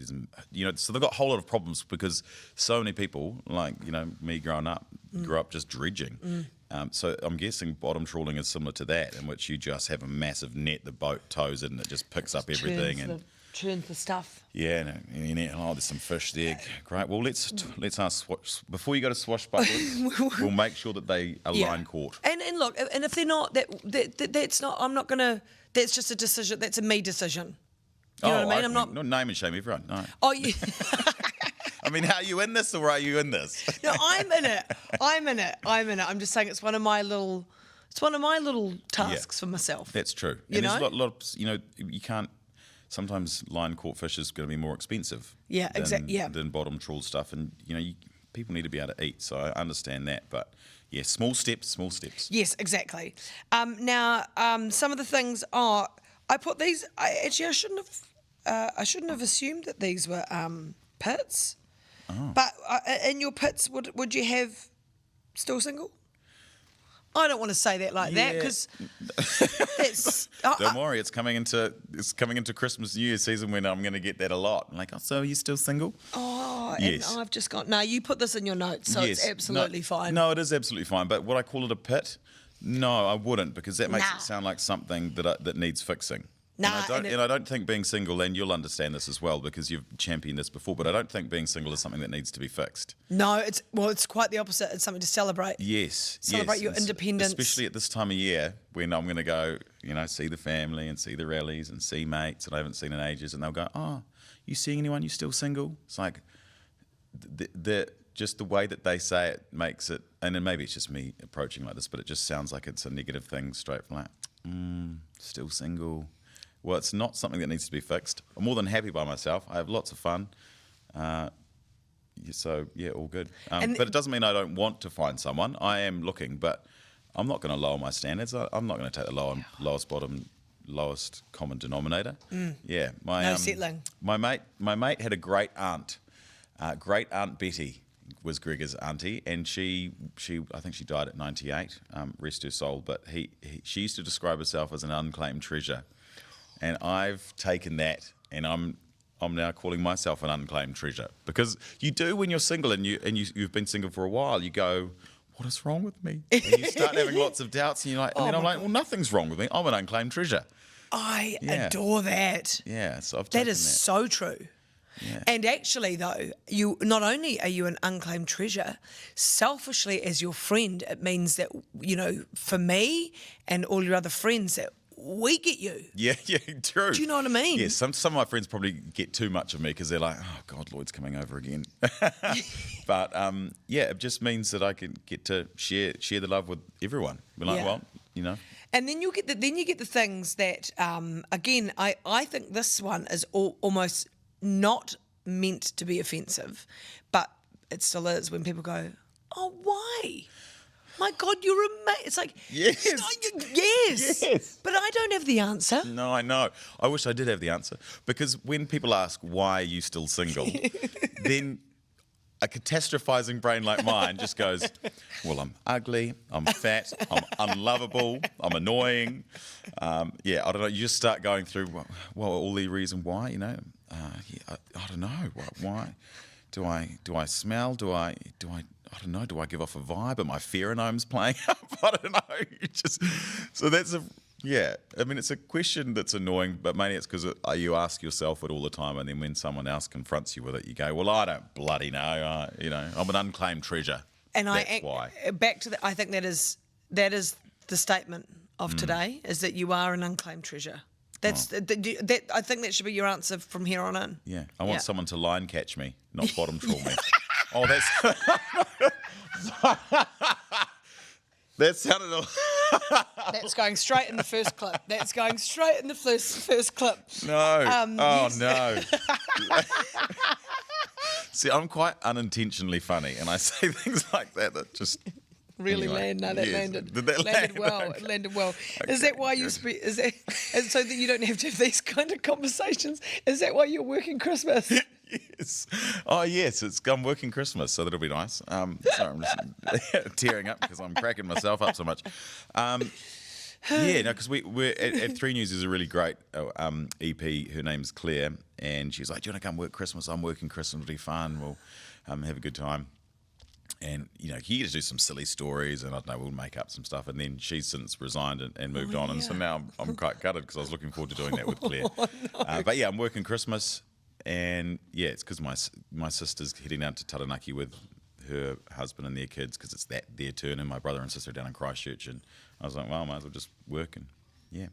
You know, so they've got a whole lot of problems because so many people, like, you know, me growing up, grew up just dredging. So I'm guessing bottom trawling is similar to that, in which you just have a massive net, the boat tows it, and it just picks up everything. Churns the stuff. Yeah, there's some fish there. Great. Well, let's ask before you go to swashbucklers. We'll make sure that they are line caught. And look, and if they're not, that's not. I'm not gonna. That's just a decision. That's a me decision. You know what I mean? I'm not name and shame everyone. No. Oh, yeah. I mean, are you in this or are you in this? No, I'm in it. I'm just saying it's one of my little tasks for myself. That's true. You know? There's a lot of, you know, you can't. Sometimes line caught fish is going to be more expensive. Yeah, exactly. Yeah. Than bottom trawl stuff, and you know, people need to be able to eat. So I understand that, but yeah, small steps. Yes, exactly. Now, some of the things are. I put these. I shouldn't have assumed that these were pits. Oh. But in your pits, would you have still single? I don't want to say that like that because it's. Don't worry, it's coming into Christmas New Year season when I'm going to get that a lot. I'm like, so are you still single? Oh, yes. And I've just got no. You put this in your notes, so it's absolutely fine. No, it is absolutely fine. But would I call it a pit? No, I wouldn't, because that makes it sound like something that needs fixing. Nah, and I don't think being single, and you'll understand this as well because you've championed this before, but I don't think being single is something that needs to be fixed. No, it's quite the opposite. It's something to celebrate. Yes. Celebrate your independence. Especially at this time of year when I'm going to go, you know, see the family and see the rallies and see mates that I haven't seen in ages, and they'll go, oh, you seeing anyone? You still single? It's like just the way that they say it makes it, and then maybe it's just me approaching like this, but it just sounds like it's a negative thing straight from like, still single. Well, it's not something that needs to be fixed. I'm more than happy by myself. I have lots of fun. So, yeah, all good. But it doesn't mean I don't want to find someone. I am looking, but I'm not going to lower my standards. I'm not going to take the lowest common denominator. Yeah. No settling. My mate had a great aunt. Great Aunt Betty was Gregor's auntie, and she I think she died at 98, rest her soul, but she used to describe herself as an unclaimed treasure. And I've taken that, and I'm now calling myself an unclaimed treasure, because you do when you're single and you've been single for a while. You go, what is wrong with me? And you start having lots of doubts, and you're like, and then I'm like, well, nothing's wrong with me. I'm an unclaimed treasure. I adore that. Yeah, so I've taken that is so true. Yeah. And actually, though, you not only are you an unclaimed treasure, selfishly as your friend, it means that, you know, for me and all your other friends, that we get you. Yeah, true. Do you know what I mean? Yeah, some of my friends probably get too much of me because they're like, oh, God, Lloyd's coming over again. But, yeah, it just means that I can get to share the love with everyone. Be like, well, you know. And then you get the things that, again, I think this one is almost not meant to be offensive, but it still is when people go, oh, why? my God, you're amazing. It's like, Yes. yes. Yes. But I don't have the answer. No, I know. I wish I did have the answer. Because when people ask, why are you still single? Then a catastrophizing brain like mine just goes, well, I'm ugly, I'm fat, I'm unlovable, I'm annoying. I don't know. You just start going through, well, all the reason why, you know. I don't know. Why? Do I smell? Do I don't know. Do I give off a vibe? Are my pheromones playing up? I don't know. So that's I mean, it's a question that's annoying, but mainly it's because you ask yourself it all the time, and then when someone else confronts you with it, you go, "Well, I don't bloody know. I'm an unclaimed treasure." And that's why. Back to I think that is the statement of today, is that you are an unclaimed treasure. That's I think that should be your answer from here on in. Yeah, I want someone to line catch me, not bottom trawl me. Oh, that's that sounded. That's going straight in the first clip. That's going straight in the first clip. No. Yes. No. See, I'm quite unintentionally funny, and I say things like that just really anyway, land. No, that yes. landed. Did that landed land? well. Okay. It landed well. Okay, Is that why you good. is that so that you don't have to have these kind of conversations? Is that why you're working Christmas? Yes. Oh, yes. I'm working Christmas, so that'll be nice. Sorry, I'm just tearing up because I'm cracking myself up so much. Because we're at 3 News is a really great EP. Her name's Claire, and she's like, "Do you want to come work Christmas? I'm working Christmas. It'll be fun. We'll have a good time." And you get to do some silly stories, and I don't know, we'll make up some stuff. And then she's since resigned and moved on, and so now I'm quite gutted because I was looking forward to doing that with Claire. But yeah, I'm working Christmas. And yeah, it's because my sister's heading down to Taranaki with her husband and their kids because it's their turn, and my brother and sister are down in Christchurch. And I was like, well, I might as well just work. And yeah.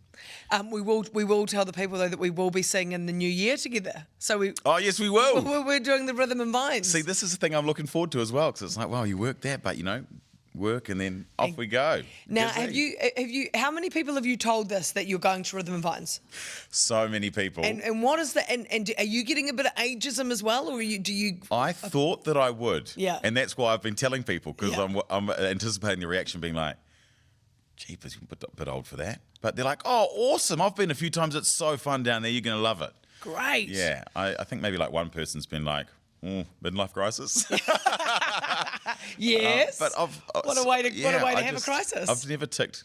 We will tell the people though that we will be singing in the new year together. So we. Oh yes, we will. We're doing the Rhythm and Vines. See, this is the thing I'm looking forward to as well, because it's like, well, you work that, but work and then off we go. Now, have you? How many people have you told this that you're going to Rhythm and Vines? So many people. And what is the and are you getting a bit of ageism as well, or do you? I thought that I would. Yeah. And that's why I've been telling people, because Yeah. I'm anticipating the reaction being like, jeepers, you're a bit old for that. But they're like, oh, awesome. I've been a few times. It's so fun down there. You're going to love it. Great. Yeah. I think maybe like one person's been like, midlife crisis. Yes. But what a way to have a crisis. I've never ticked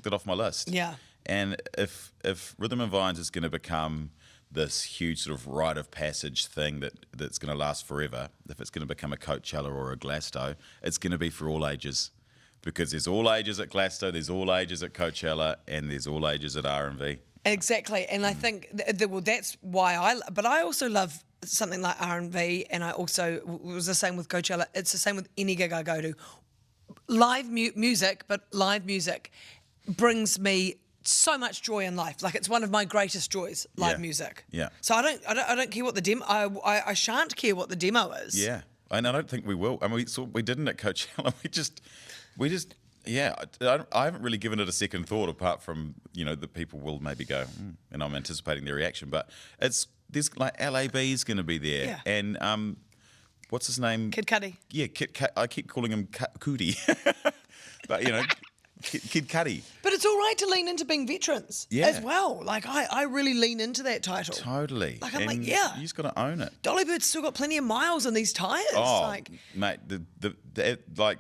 it off my list. Yeah. And if Rhythm and Vines is going to become this huge sort of rite of passage thing that's going to last forever, if it's going to become a Coachella or a Glasgow, it's going to be for all ages. Because there's all ages at Glasgow, there's all ages at Coachella, and there's all ages at R&V. Exactly, and I think that's why but I also love something like R&V, and I also it was the same with Coachella. It's the same with any gig I go to. Live music, but live music brings me so much joy in life. Like, it's one of my greatest joys, live music. Yeah. So I don't care what the demo. I shan't care what the demo is. Yeah, and I don't think we will. I mean, we didn't at Coachella. We just. Yeah, I haven't really given it a second thought, apart from the people will maybe go, and I'm anticipating their reaction. But there's like LAB's going to be there, and what's his name? Kid Cudi. Yeah, I keep calling him Cudi, but Kid Cudi. But it's all right to lean into being veterans as Yeah. well. Like, I really lean into that title. Totally. Like, I'm and like, yeah. you just got to own it. Dolly Bird's still got plenty of miles on these tyres. Oh, Like, mate, the like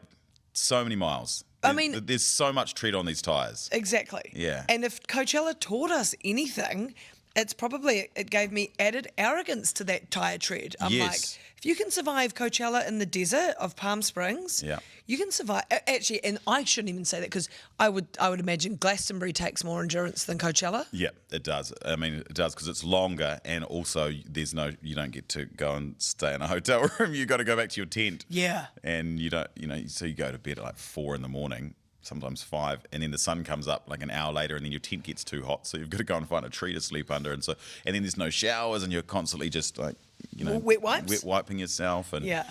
so many miles. I mean- there's so much tread on these tyres. exactly. Yeah. And if Coachella taught us anything, it gave me added arrogance to that tyre tread. I'm Yes. like, if you can survive Coachella in the desert of Palm Springs, Yeah. you can survive. Actually, and I shouldn't even say that, because I would imagine Glastonbury takes more endurance than Coachella. Yeah, it does. I mean, it does, because it's longer, and also you don't get to go and stay in a hotel room. You got to go back to your tent. Yeah. And you don't, so you go to bed at like 4 a.m, sometimes 5, and then the sun comes up like an hour later, and then your tent gets too hot, so you've got to go and find a tree to sleep under, and then there's no showers, and you're constantly just like, Wet wipes? wet wiping yourself, and Yeah.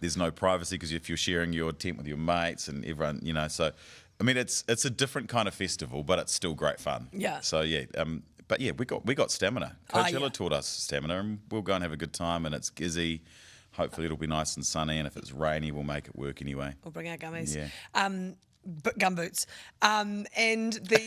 there's no privacy, because if you're sharing your tent with your mates and everyone, so I mean, it's a different kind of festival, but it's still great fun. Yeah. So yeah, but yeah, we got stamina. Oh, Coachella yeah. taught us stamina, and we'll go and have a good time, and it's Gizzy, hopefully it'll be nice and sunny, and if it's rainy, we'll make it work anyway. We'll bring our gummies. Yeah. But gumboots. And the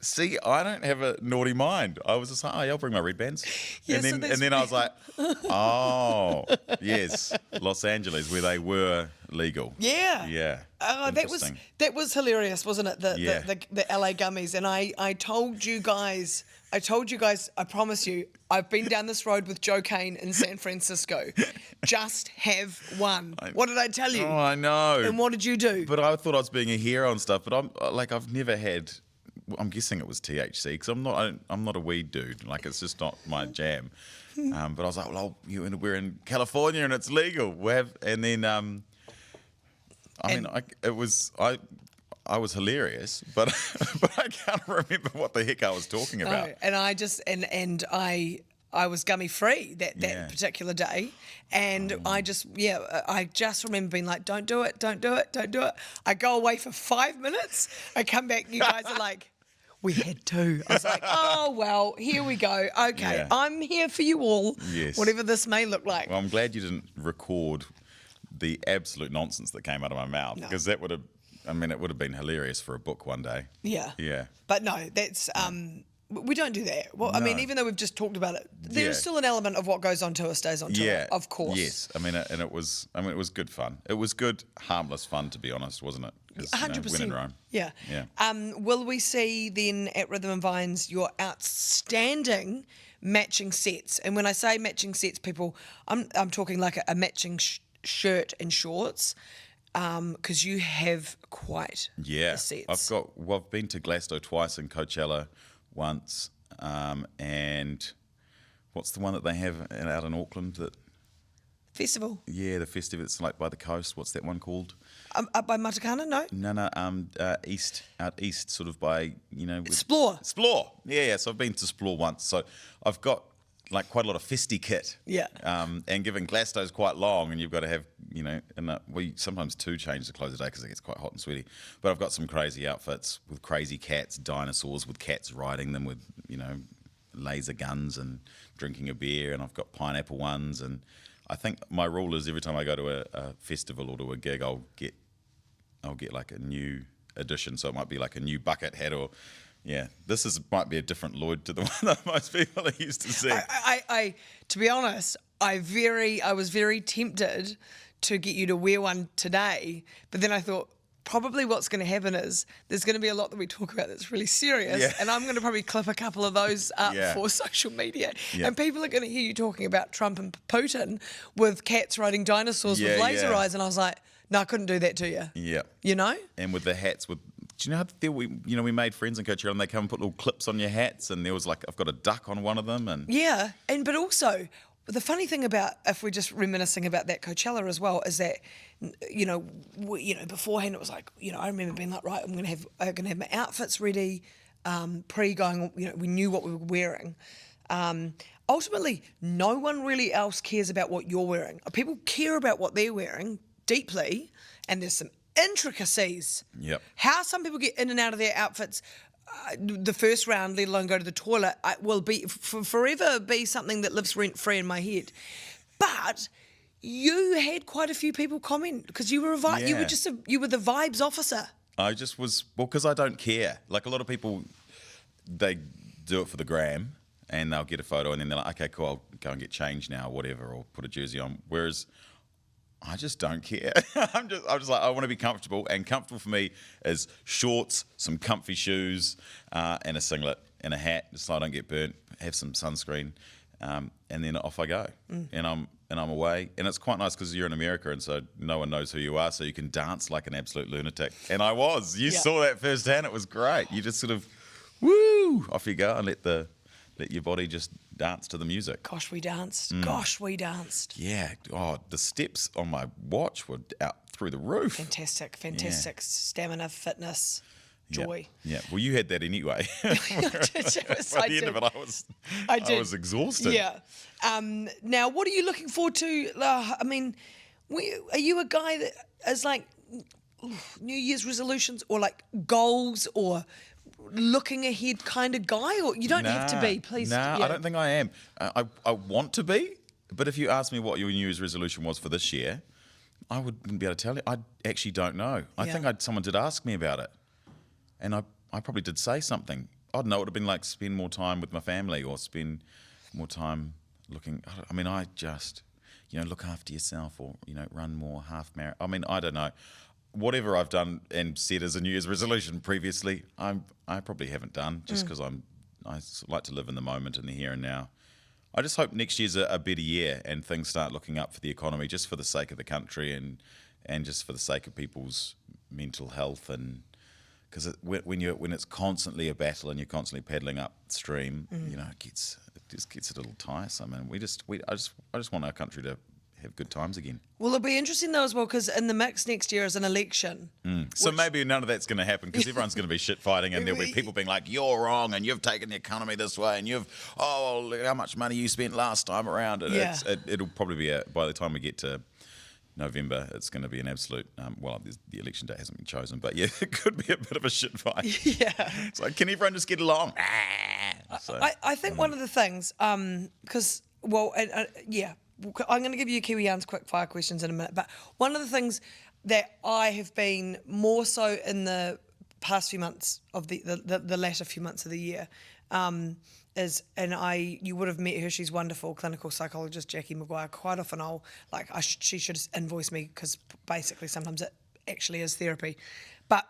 See, I don't have a naughty mind. I was just like, oh, yeah, I'll bring my red bands. Yeah, and so then that's- and then I was like, oh, yes, Los Angeles, where they were legal. Yeah. Yeah. Oh, Interesting. that was hilarious, wasn't it? Yeah. The LA gummies, and I told you guys, I promise you, I've been down this road with Joe Kane in San Francisco. Just have one. What did I tell you? Oh, I know. And what did you do? But I thought I was being a hero and stuff. But I've never had. I'm guessing it was THC because I'm not a weed dude. Like, it's just not my jam. But I was like, well, we're in California and it's legal. And then I was hilarious, but but I can't remember what the heck I was talking about. No, and I just and I was gummy free that Yeah. particular day, and I just remember being like, don't do it. I go away for 5 minutes. I come back, and you guys are like, we had two. I was like, oh well, here we go. Okay, Yeah. I'm here for you all. Yes. Whatever this may look like. Well, I'm glad you didn't record the absolute nonsense that came out of my mouth because that would have. I mean, it would have been hilarious for a book one day. Yeah. Yeah. But no, that's we don't do that. Well, I mean, No. even though we've just talked about it, there's Yeah. still an element of what goes on tour stays on tour. Yeah, Of course. Yes, I mean, it was good fun. It was good, harmless fun, to be honest, wasn't it? 'Cause, 100%. when in Rome. Yeah. Yeah. Will we see then at Rhythm and Vines your outstanding matching sets? And when I say matching sets, people, I'm talking like a matching shirt and shorts, because you have quite Yeah, the sets. I've been to Glasgow twice and Coachella once, and what's the one that they have out in Auckland? Festival The festival that's like by the coast. What's that one called? up by Matakana, no? No, out east, sort of by Explore. Explore. Yeah. So I've been to Explore once. So I've got like quite a lot of festy kit. Yeah. And given Glasgow's quite long, and you've got to have sometimes two changes of clothes a day because it gets quite hot and sweaty. But I've got some crazy outfits with crazy cats, dinosaurs with cats riding them with laser guns and drinking a beer, and I've got pineapple ones. And I think my rule is every time I go to a festival or to a gig, I'll get like a new edition. So it might be like a new bucket hat or. Yeah, might be a different Lloyd to the one that most people are used to see. I to be honest, I was very tempted to get you to wear one today, but then I thought probably what's going to happen is there's going to be a lot that we talk about that's really serious, Yeah. and I'm going to probably clip a couple of those up Yeah. for social media, Yeah. and people are going to hear you talking about Trump and Putin with cats riding dinosaurs with Yeah, laser yeah. eyes, and I was like, no, I couldn't do that to you. Yeah. You know? And with the hats, do you know how we made friends in Coachella and they come and put little clips on your hats, and there was like, I've got a duck on one of them, and Yeah, but also the funny thing about, if we're just reminiscing about that Coachella as well, is that beforehand it was like, I remember being like, right, I'm gonna have my outfits ready, pre-going. We knew what we were wearing. Ultimately, no one really else cares about what you're wearing. People care about what they're wearing deeply, and there's some intricacies. Yep. How some people get in and out of their outfits the first round, let alone go to the toilet, will be forever be something that lives rent free in my head. But you had quite a few people comment because you were you were Yeah. you were the vibes officer. I just was, because I don't care. Like a lot of people, they do it for the gram and they'll get a photo and then they're like, okay, cool, I'll go and get changed now or whatever, or put a jersey on. Whereas I just don't care. I'm just like, I want to be comfortable, and comfortable for me is shorts, some comfy shoes, and a singlet and a hat, just so I don't get burnt. Have some sunscreen, and then off I go. And I'm away. And it's quite nice because you're in America, and so no one knows who you are, so you can dance like an absolute lunatic. And I was. You Yeah. saw that firsthand. It was great. You just sort of, woo, off you go, and let your body just dance to the music. Gosh, we danced. Gosh, we danced. Yeah. Oh, the steps on my watch were out through the roof. Fantastic stamina, fitness, joy. Yeah. Well, you had that anyway. I By the end of it, I did. was exhausted. Yeah. Now, what are you looking forward to? I mean, are you a guy that is like New Year's resolutions or like goals or looking ahead kind of guy, or you don't have to be. Please, Nah, I don't think I am. I want to be, but if you ask me what your New Year's resolution was for this year, I wouldn't be able to tell you. I actually don't know. I think someone did ask me about it, and I probably did say something. I don't know. It would have been like spend more time with my family or spend more time looking. I mean, I just, look after yourself or, run more half marathon. I mean, I don't know. Whatever I've done and said as a New Year's resolution previously, I probably haven't done just because I like to live in the moment and the here and now. I just hope next year's a better year and things start looking up for the economy just for the sake of the country and just for the sake of people's mental health, and because when it's constantly a battle and you're constantly paddling upstream, it just gets a little tiresome, and I just want our country to have good times again. Well, it'll be interesting though as well, because in the mix next year is an election. So maybe none of that's going to happen because everyone's going to be shit fighting, and there'll be people being like, "You're wrong, and you've taken the economy this way, and look how much money you spent last time around." It'll probably be by the time we get to November, it's going to be an absolute. The election date hasn't been chosen, but yeah, it could be a bit of a shit fight. Yeah. It's like, can everyone just get along? So, I think one of the things, because I'm going to give you Kiwi Yarn's quick fire questions in a minute, but one of the things that I have been more so in the past few months of the latter few months of the year is, and you would have met her, she's wonderful, clinical psychologist Jackie Maguire. Quite often she should invoice me because basically sometimes it actually is therapy. But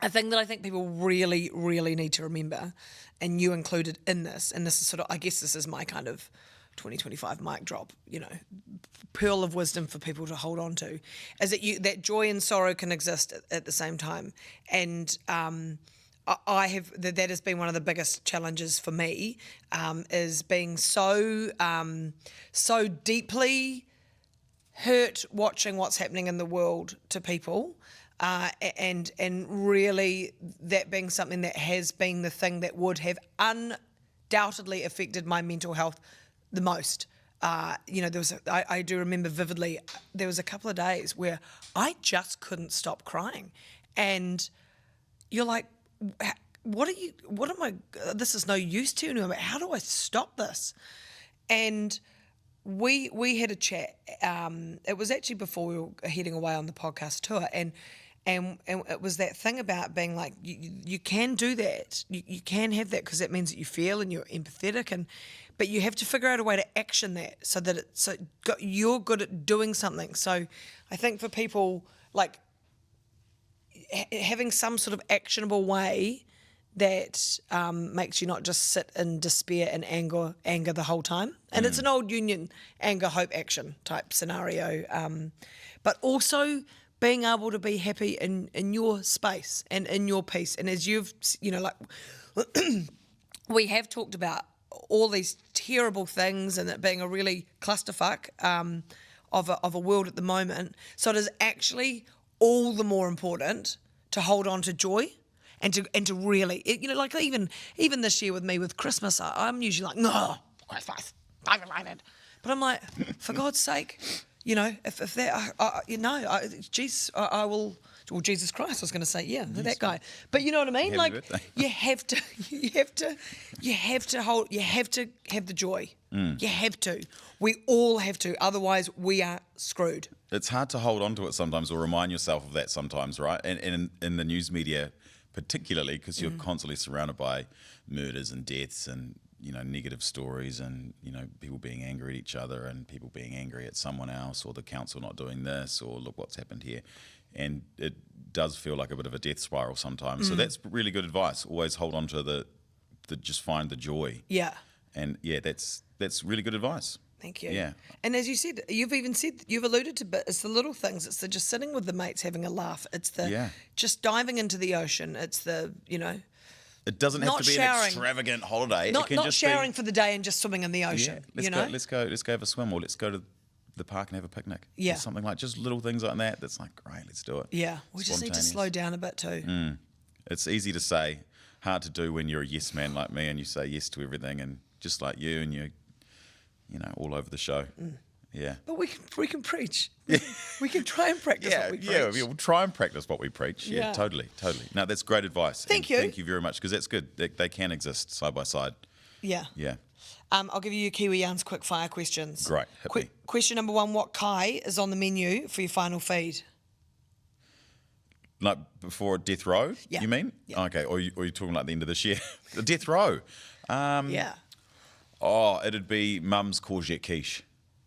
a thing that I think people really, really need to remember, and you included in this, and this is sort of, I guess this is my kind of 2025 mic drop, pearl of wisdom for people to hold on to, is that joy and sorrow can exist at the same time. And I have that has been one of the biggest challenges for me, is being so deeply hurt watching what's happening in the world to people, and really that being something that has been the thing that would have undoubtedly affected my mental health the most. I do remember vividly, there was a couple of days where I just couldn't stop crying, and you're like, this is no use to you. How do I stop this? And we had a chat. It was actually before we were heading away on the podcast tour, and it was that thing about being like, you can do that, you can have that, because that means that you feel and you're empathetic, but you have to figure out a way to action that so that you're good at doing something. So I think for people, like having some sort of actionable way that makes you not just sit in despair and anger the whole time. And it's an old union anger, hope, action type scenario. But also being able to be happy in your space and in your peace. And as you've, we have talked about all these terrible things and it being a really clusterfuck of a world at the moment. So it is actually all the more important to hold on to joy and to really, like even this year with me with Christmas, I'm usually like, no, Christmas, overrated. But I'm like, for God's sake, if that, Jesus, I will. Well, Jesus Christ, I was going to say, that guy. But you know what I mean? Like, you have to have the joy. You have to. We all have to. Otherwise, we are screwed. It's hard to hold on to it sometimes, or remind yourself of that sometimes, right? And in the news media, particularly, because you're constantly surrounded by murders and deaths and negative stories, and people being angry at each other, and people being angry at someone else, or the council not doing this, or look what's happened here. And it does feel like a bit of a death spiral sometimes. So that's really good advice. Always hold on to the just find the joy. Yeah. And that's really good advice. Thank you. Yeah. And as you said, you've alluded to, but it's the little things. It's the just sitting with the mates having a laugh. It's the just diving into the ocean. It's the, It doesn't have to be an extravagant holiday. Not it can just showering be, for the day and just swimming in the ocean. Yeah, let's go have a swim, or let's go to the park and have a picnic. Yeah. Or something like, just little things like that. That's like, great, let's do it. Yeah. We just need to slow down a bit too. It's easy to say, hard to do when you're a yes man like me and you say yes to everything, and just like you and you all over the show. Yeah. But we can preach. We can try and practice what we preach. Yeah, we'll try and practice what we preach. Yeah, Yeah. totally. No, that's great advice. Thank you. Thank you very much, because that's good. They can exist side by side. Yeah. Yeah. I'll give you Kiwi Yarns quick fire questions. Great, hit me. Question number 1, what kai is on the menu for your final feed? Like before Death Row, Yeah. you mean? Yeah. Okay, or you're talking like the end of this year? The Death Row. Yeah. Oh, it'd be Mum's courgette quiche.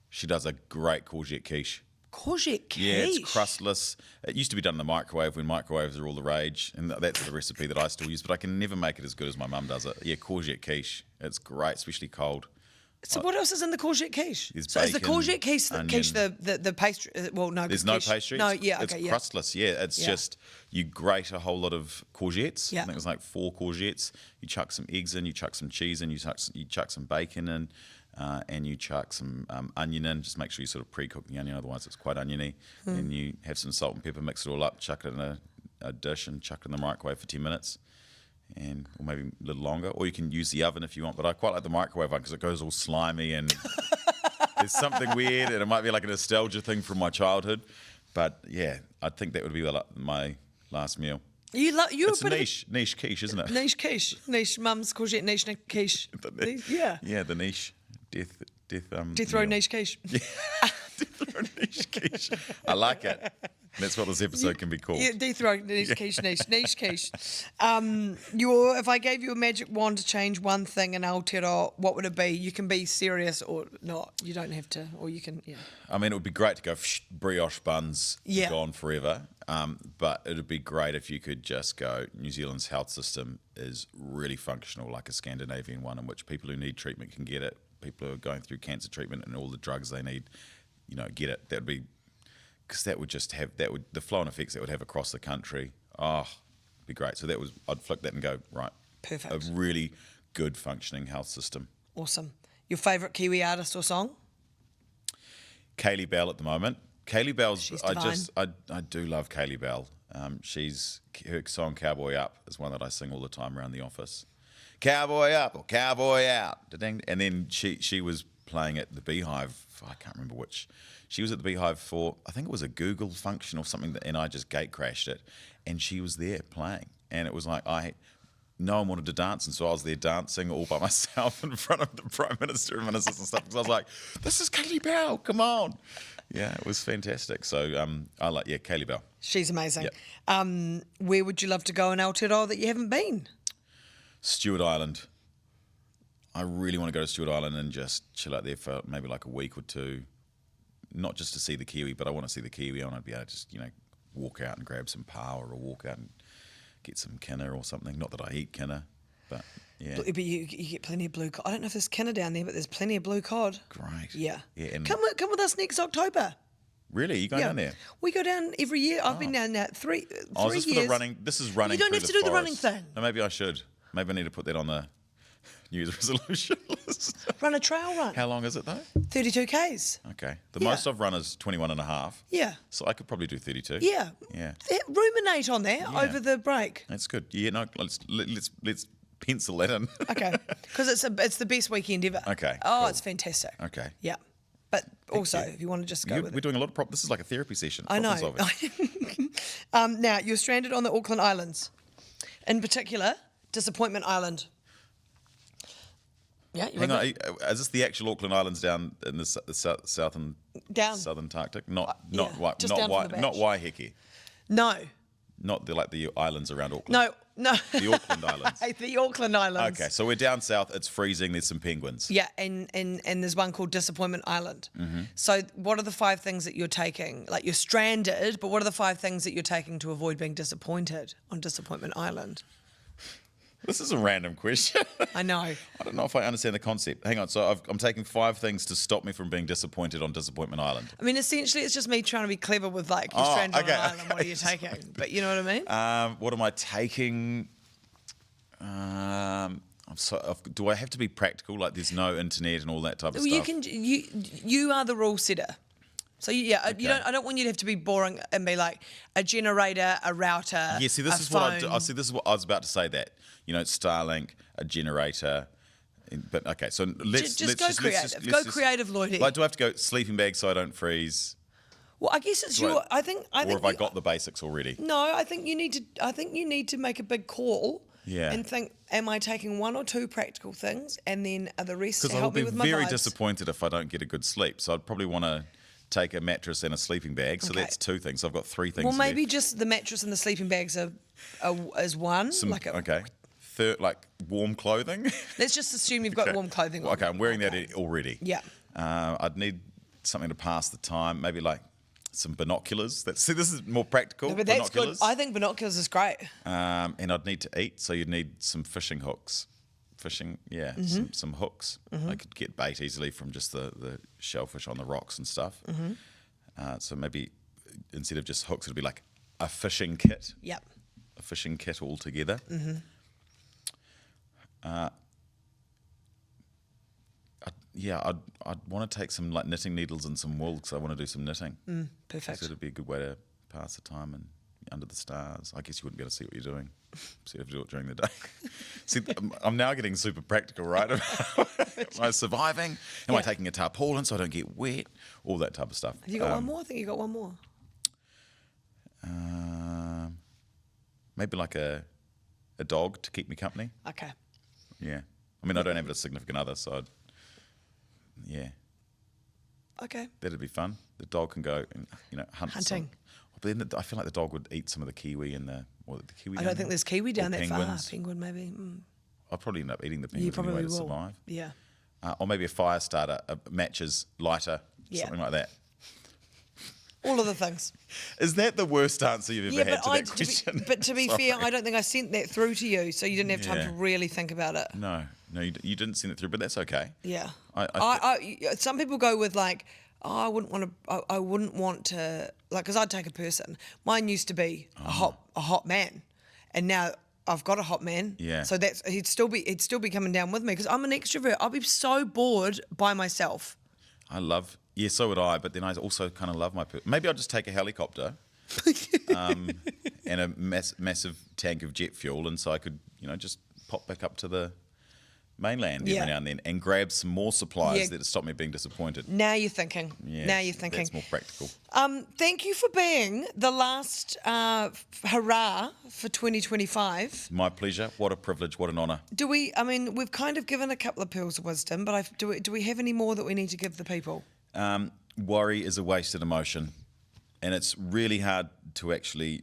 She does a great courgette quiche. Courgette quiche. Yeah, it's crustless. It used to be done in the microwave when microwaves are all the rage, and that's the recipe that I still use, but I can never make it as good as my mum does it. Yeah, courgette quiche. It's great, especially cold. So what else is in the courgette quiche? There's So is the bacon, courgette quiche onion. the pastry? Well, no. There's 'cause no quiche- pastry. No, It's- yeah, It's okay, yeah. crustless, yeah. It's Yeah. just, you grate a whole lot of courgettes. Yeah. I think it's like 4 courgettes. You chuck some eggs in, you chuck some cheese in, you chuck some bacon in, and you chuck some onion in. Just make sure you sort of pre-cook the onion, otherwise it's quite oniony. And you have some salt and pepper, mix it all up, chuck it in a dish and chuck it in the microwave for 10 minutes. Or maybe a little longer. Or you can use the oven if you want, but I quite like the microwave one because it goes all slimy and there's something weird, and it might be like a nostalgia thing from my childhood. But yeah, I think that would be my last meal. You're It's a bit niche quiche, isn't it? of niche quiche. Niche mum's courgette niche quiche. Yeah. Yeah, the niche. Death Row meal. niche quiche. Death row niche quiche. I like it. That's what this episode can be called. Yeah, Death Row niche quiche. Niche quiche. If I gave you a magic wand to change one thing in Aotearoa, what would it be? You can be serious or not. You don't have to, or you can. Yeah. I mean, it would be great to go brioche buns, Yeah. gone forever. But it would be great if you could just go, New Zealand's health system is really functional, like a Scandinavian one, in which people who need treatment can get it. People who are going through cancer treatment and all the drugs they need, get it. That would be, because that would just have, the flow and effects that would have across the country. Oh, it'd be great. So I'd flick that and go, right. Perfect. A really good functioning health system. Awesome. Your favourite Kiwi artist or song? Kaylee Bell at the moment. Kaylee Bell's, She's I divine. do love Kaylee Bell. Her song Cowboy Up is one that I sing all the time around the office. Cowboy up or cowboy out. Da-ding. And then she was playing at the Beehive, I can't remember which. She was at the Beehive for, I think it was a Google function or something, and I just gate crashed it. And she was there playing. And it was like, no one wanted to dance, and so I was there dancing all by myself in front of the Prime Minister and ministers and stuff, because I was like, this is Kaylee Bell, come on. Yeah, it was fantastic. So Kaylee Bell. She's amazing. Yep. Where would you love to go in Aotearoa that you haven't been? Stewart Island. I really want to go to Stewart Island and just chill out there for maybe like a week or two. Not just to see the kiwi, but I want to see the kiwi. I want to be able to just, walk out and grab some power, or walk out and get some kinner or something. Not that I eat kinner, but yeah. But you get plenty of blue cod. I don't know if there's kinner down there, but there's plenty of blue cod. Great. Yeah. And Come with us next October. Really? You going down there? We go down every year. I've been down there three Is years. this for the running? This is running. You don't through have to the do the running forest. thing. No, maybe I should. Maybe I need to put that on the New Year's resolution list. Run a trail run. How long is it though? 32 Ks. Okay. The Yeah. most I've run is 21 and a half. Yeah. So I could probably do 32. Yeah. Yeah. Ruminate on that over the break. That's good. Yeah, no, let's pencil that in. Okay. Because it's the best weekend ever. Okay, Oh, cool. it's fantastic. Okay. Yeah. But also, you. if you want to just go with We're it. doing a lot of this is like a therapy session. I know. Problem solving. Now, you're stranded on the Auckland Islands. In particular, Disappointment Island. Yeah, you Hang with on, me? is this the actual Auckland Islands down in the south and Down. southern Antarctic? Not yeah, just down from the not beach. Waiheke. No. Not the islands around Auckland. No. The Auckland Islands. The Auckland Islands. Okay, so we're down south. It's freezing. There's some penguins. Yeah, and there's one called Disappointment Island. Mm-hmm. So what are the 5 things that you're taking? Like, you're stranded, but what are the 5 things that you're taking to avoid being disappointed on Disappointment Island? This is a random question. I know. I don't know if I understand the concept. Hang on. So I'm taking 5 things to stop me from being disappointed on Disappointment Island. I mean, essentially, it's just me trying to be clever with, like, you're stranded on an island, what are you taking? But you know what I mean? What am I taking? Do I have to be practical? Like, there's no internet and all that type of Well, stuff? you are the rule setter. So you I don't want you to have to be boring and be like a generator, a router. Yeah, see, this a is phone. what I do. This is what I was about to say. That Starlink, a generator, But okay, so let's Just go creative. Go creative, Lloydie. Like, do I have to go sleeping bag so I don't freeze? Well, I guess it's Do your. I think. Or have I got the basics already? No, I think you need to. I think you need to make a big call. Yeah. And think, am I taking one or two practical things, and then are the rest to Because I'll help be me with my very vibes? disappointed if I don't get a good sleep. So I'd probably want to take a mattress and a sleeping bag. So Okay. that's 2 things. So I've got 3 things. Well, maybe left. just the mattress and the sleeping bags is one. Okay. Like warm clothing. Let's just assume you've got warm clothing on. Okay, I'm wearing that already. Yeah. I'd need something to pass the time. Maybe like some binoculars. See, this is more practical. No, but that's good. binoculars. I think binoculars is great. And I'd need to eat, so you'd need some fishing hooks. Mm-hmm. Some hooks. I could get bait easily from just the shellfish on the rocks and stuff. Mm-hmm. So maybe instead of just hooks, it'd be like a fishing kit. Yep. A fishing kit altogether. Mm-hmm. I'd want to take some like knitting needles and some wool because I want to do some knitting. Perfect. So it'd be a good way to pass the time and under the stars. I guess you wouldn't be able to see what you're doing, so you have to do it during the day. See, I'm now getting super practical, right? Am I surviving? Am I taking a tarpaulin so I don't get wet? All that type of stuff. Have you got one more? I think you got one more. Maybe like a dog to keep me company. Okay. Yeah. I mean, I don't have a significant other, so Okay. that'd be fun. The dog can go and hunt. Hunting. But then I feel like the dog would eat some of the kiwi and the kiwi. I don't think there's kiwi down that far. penguins. Penguin, maybe. I'll probably end up eating the You penguins probably anyway will. to survive. Yeah. Or maybe a fire starter, matches, lighter, Yeah. something like that. All of the things. Is that the worst answer you've ever had to that question? But to be fair, Sorry. I don't think I sent that through to you, so you didn't have time Yeah. to really think about it. No, you didn't send it through, but that's okay. Yeah. Some people go with like, oh, I wouldn't want to like, because I'd take a person. Mine used to be a hot man, and now I've got a hot man. Yeah. So he'd still be coming down with me because I'm an extrovert. I'll be so bored by myself. So would I, but then I also kind of love maybe I'll just take a helicopter and a massive tank of jet fuel, and so I could, just pop back up to the mainland every now and then and grab some more supplies that stop me being disappointed. Now you're thinking. Yeah, Now you're thinking. That's more practical. Thank you for being the last hurrah for 2025. My pleasure. What a privilege. What an honour. We've kind of given a couple of pearls of wisdom, but do we have any more that we need to give the people? Worry is a wasted emotion, and it's really hard to actually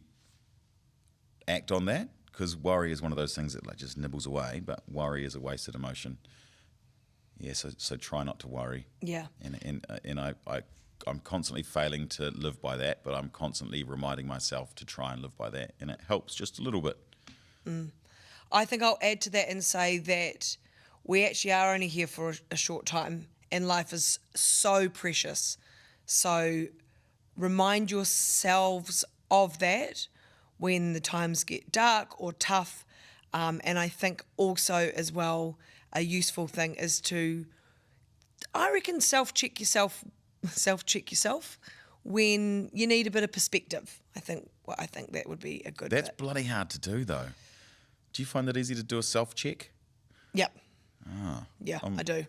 act on that because worry is one of those things that like just nibbles away. But worry is a wasted emotion. Yeah, so try not to worry. Yeah. And I'm constantly failing to live by that, but I'm constantly reminding myself to try and live by that, and it helps just a little bit. I think I'll add to that and say that we actually are only here for a short time, and life is so precious. So remind yourselves of that when the times get dark or tough. And I think also as well, a useful thing is to, I reckon, self-check yourself when you need a bit of perspective. I think that would be a good That's bit. bloody hard to do, though. Do you find that easy to do a self-check? Yep. Yeah, I do.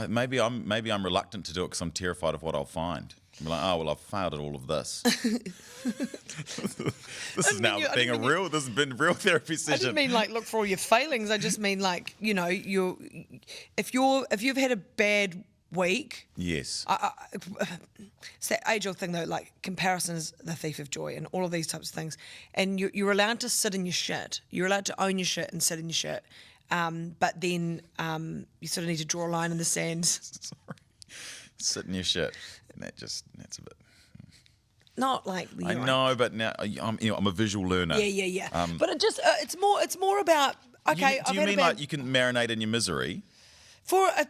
Maybe I'm reluctant to do it because I'm terrified of what I'll find. I'm like, oh well, I've failed at all of this. This has been real therapy I session. didn't mean like look for all your failings. I just mean like if you've had a bad week. Yes. It's that age-old thing though, like comparison is the thief of joy and all of these types of things. And you're allowed to sit in your shit. You're allowed to own your shit and sit in your shit. But then you sort of need to draw a line in the sand. Sorry. Sit in your shit. And that's a bit... Not like... I know, but now I'm a visual learner. Yeah. But it's more about... Okay, Do you mean like you can marinate in your misery? For a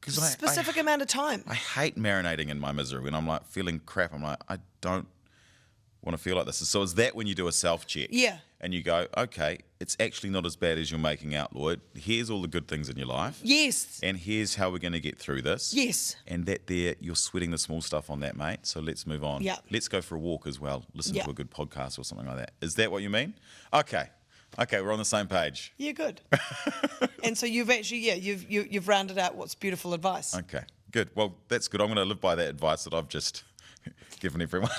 'Cause specific amount of time. I hate marinating in my misery when I'm like feeling crap. I'm like, I don't want to feel like this. So is that when you do a self-check? Yeah. And you go, okay, it's actually not as bad as you're making out, Lloyd. Here's all the good things in your life. Yes. And here's how we're going to get through this. Yes. And you're sweating the small stuff on that, mate. So let's move on. Yeah. Let's go for a walk as well. Listen Yeah. to a good podcast or something like that. Is that what you mean? Okay. Okay, we're on the same page. Yeah, good. And so you've actually, you've rounded out what's beautiful advice. Okay, good. Well, that's good. I'm going to live by that advice that I've just given everyone.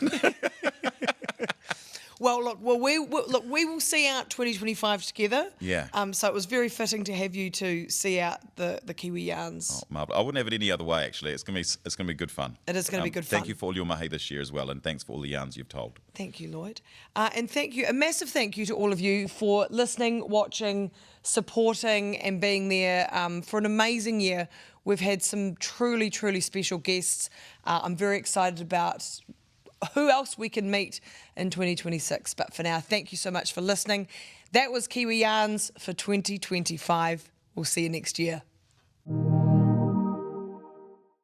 Well, look, we will see out 2025 together. Yeah. So it was very fitting to have you to see out the Kiwi yarns. Oh, marvelous. I wouldn't have it any other way, actually. It's going to be good fun. It is going to be good fun. Thank you for all your mahi this year as well, and thanks for all the yarns you've told. Thank you, Lloyd. And thank you, a massive thank you to all of you for listening, watching, supporting, and being there for an amazing year. We've had some truly, truly special guests. I'm very excited about who else we can meet in 2026. But for now, thank you so much for listening. That was Kiwi Yarns for 2025. We'll see you next year.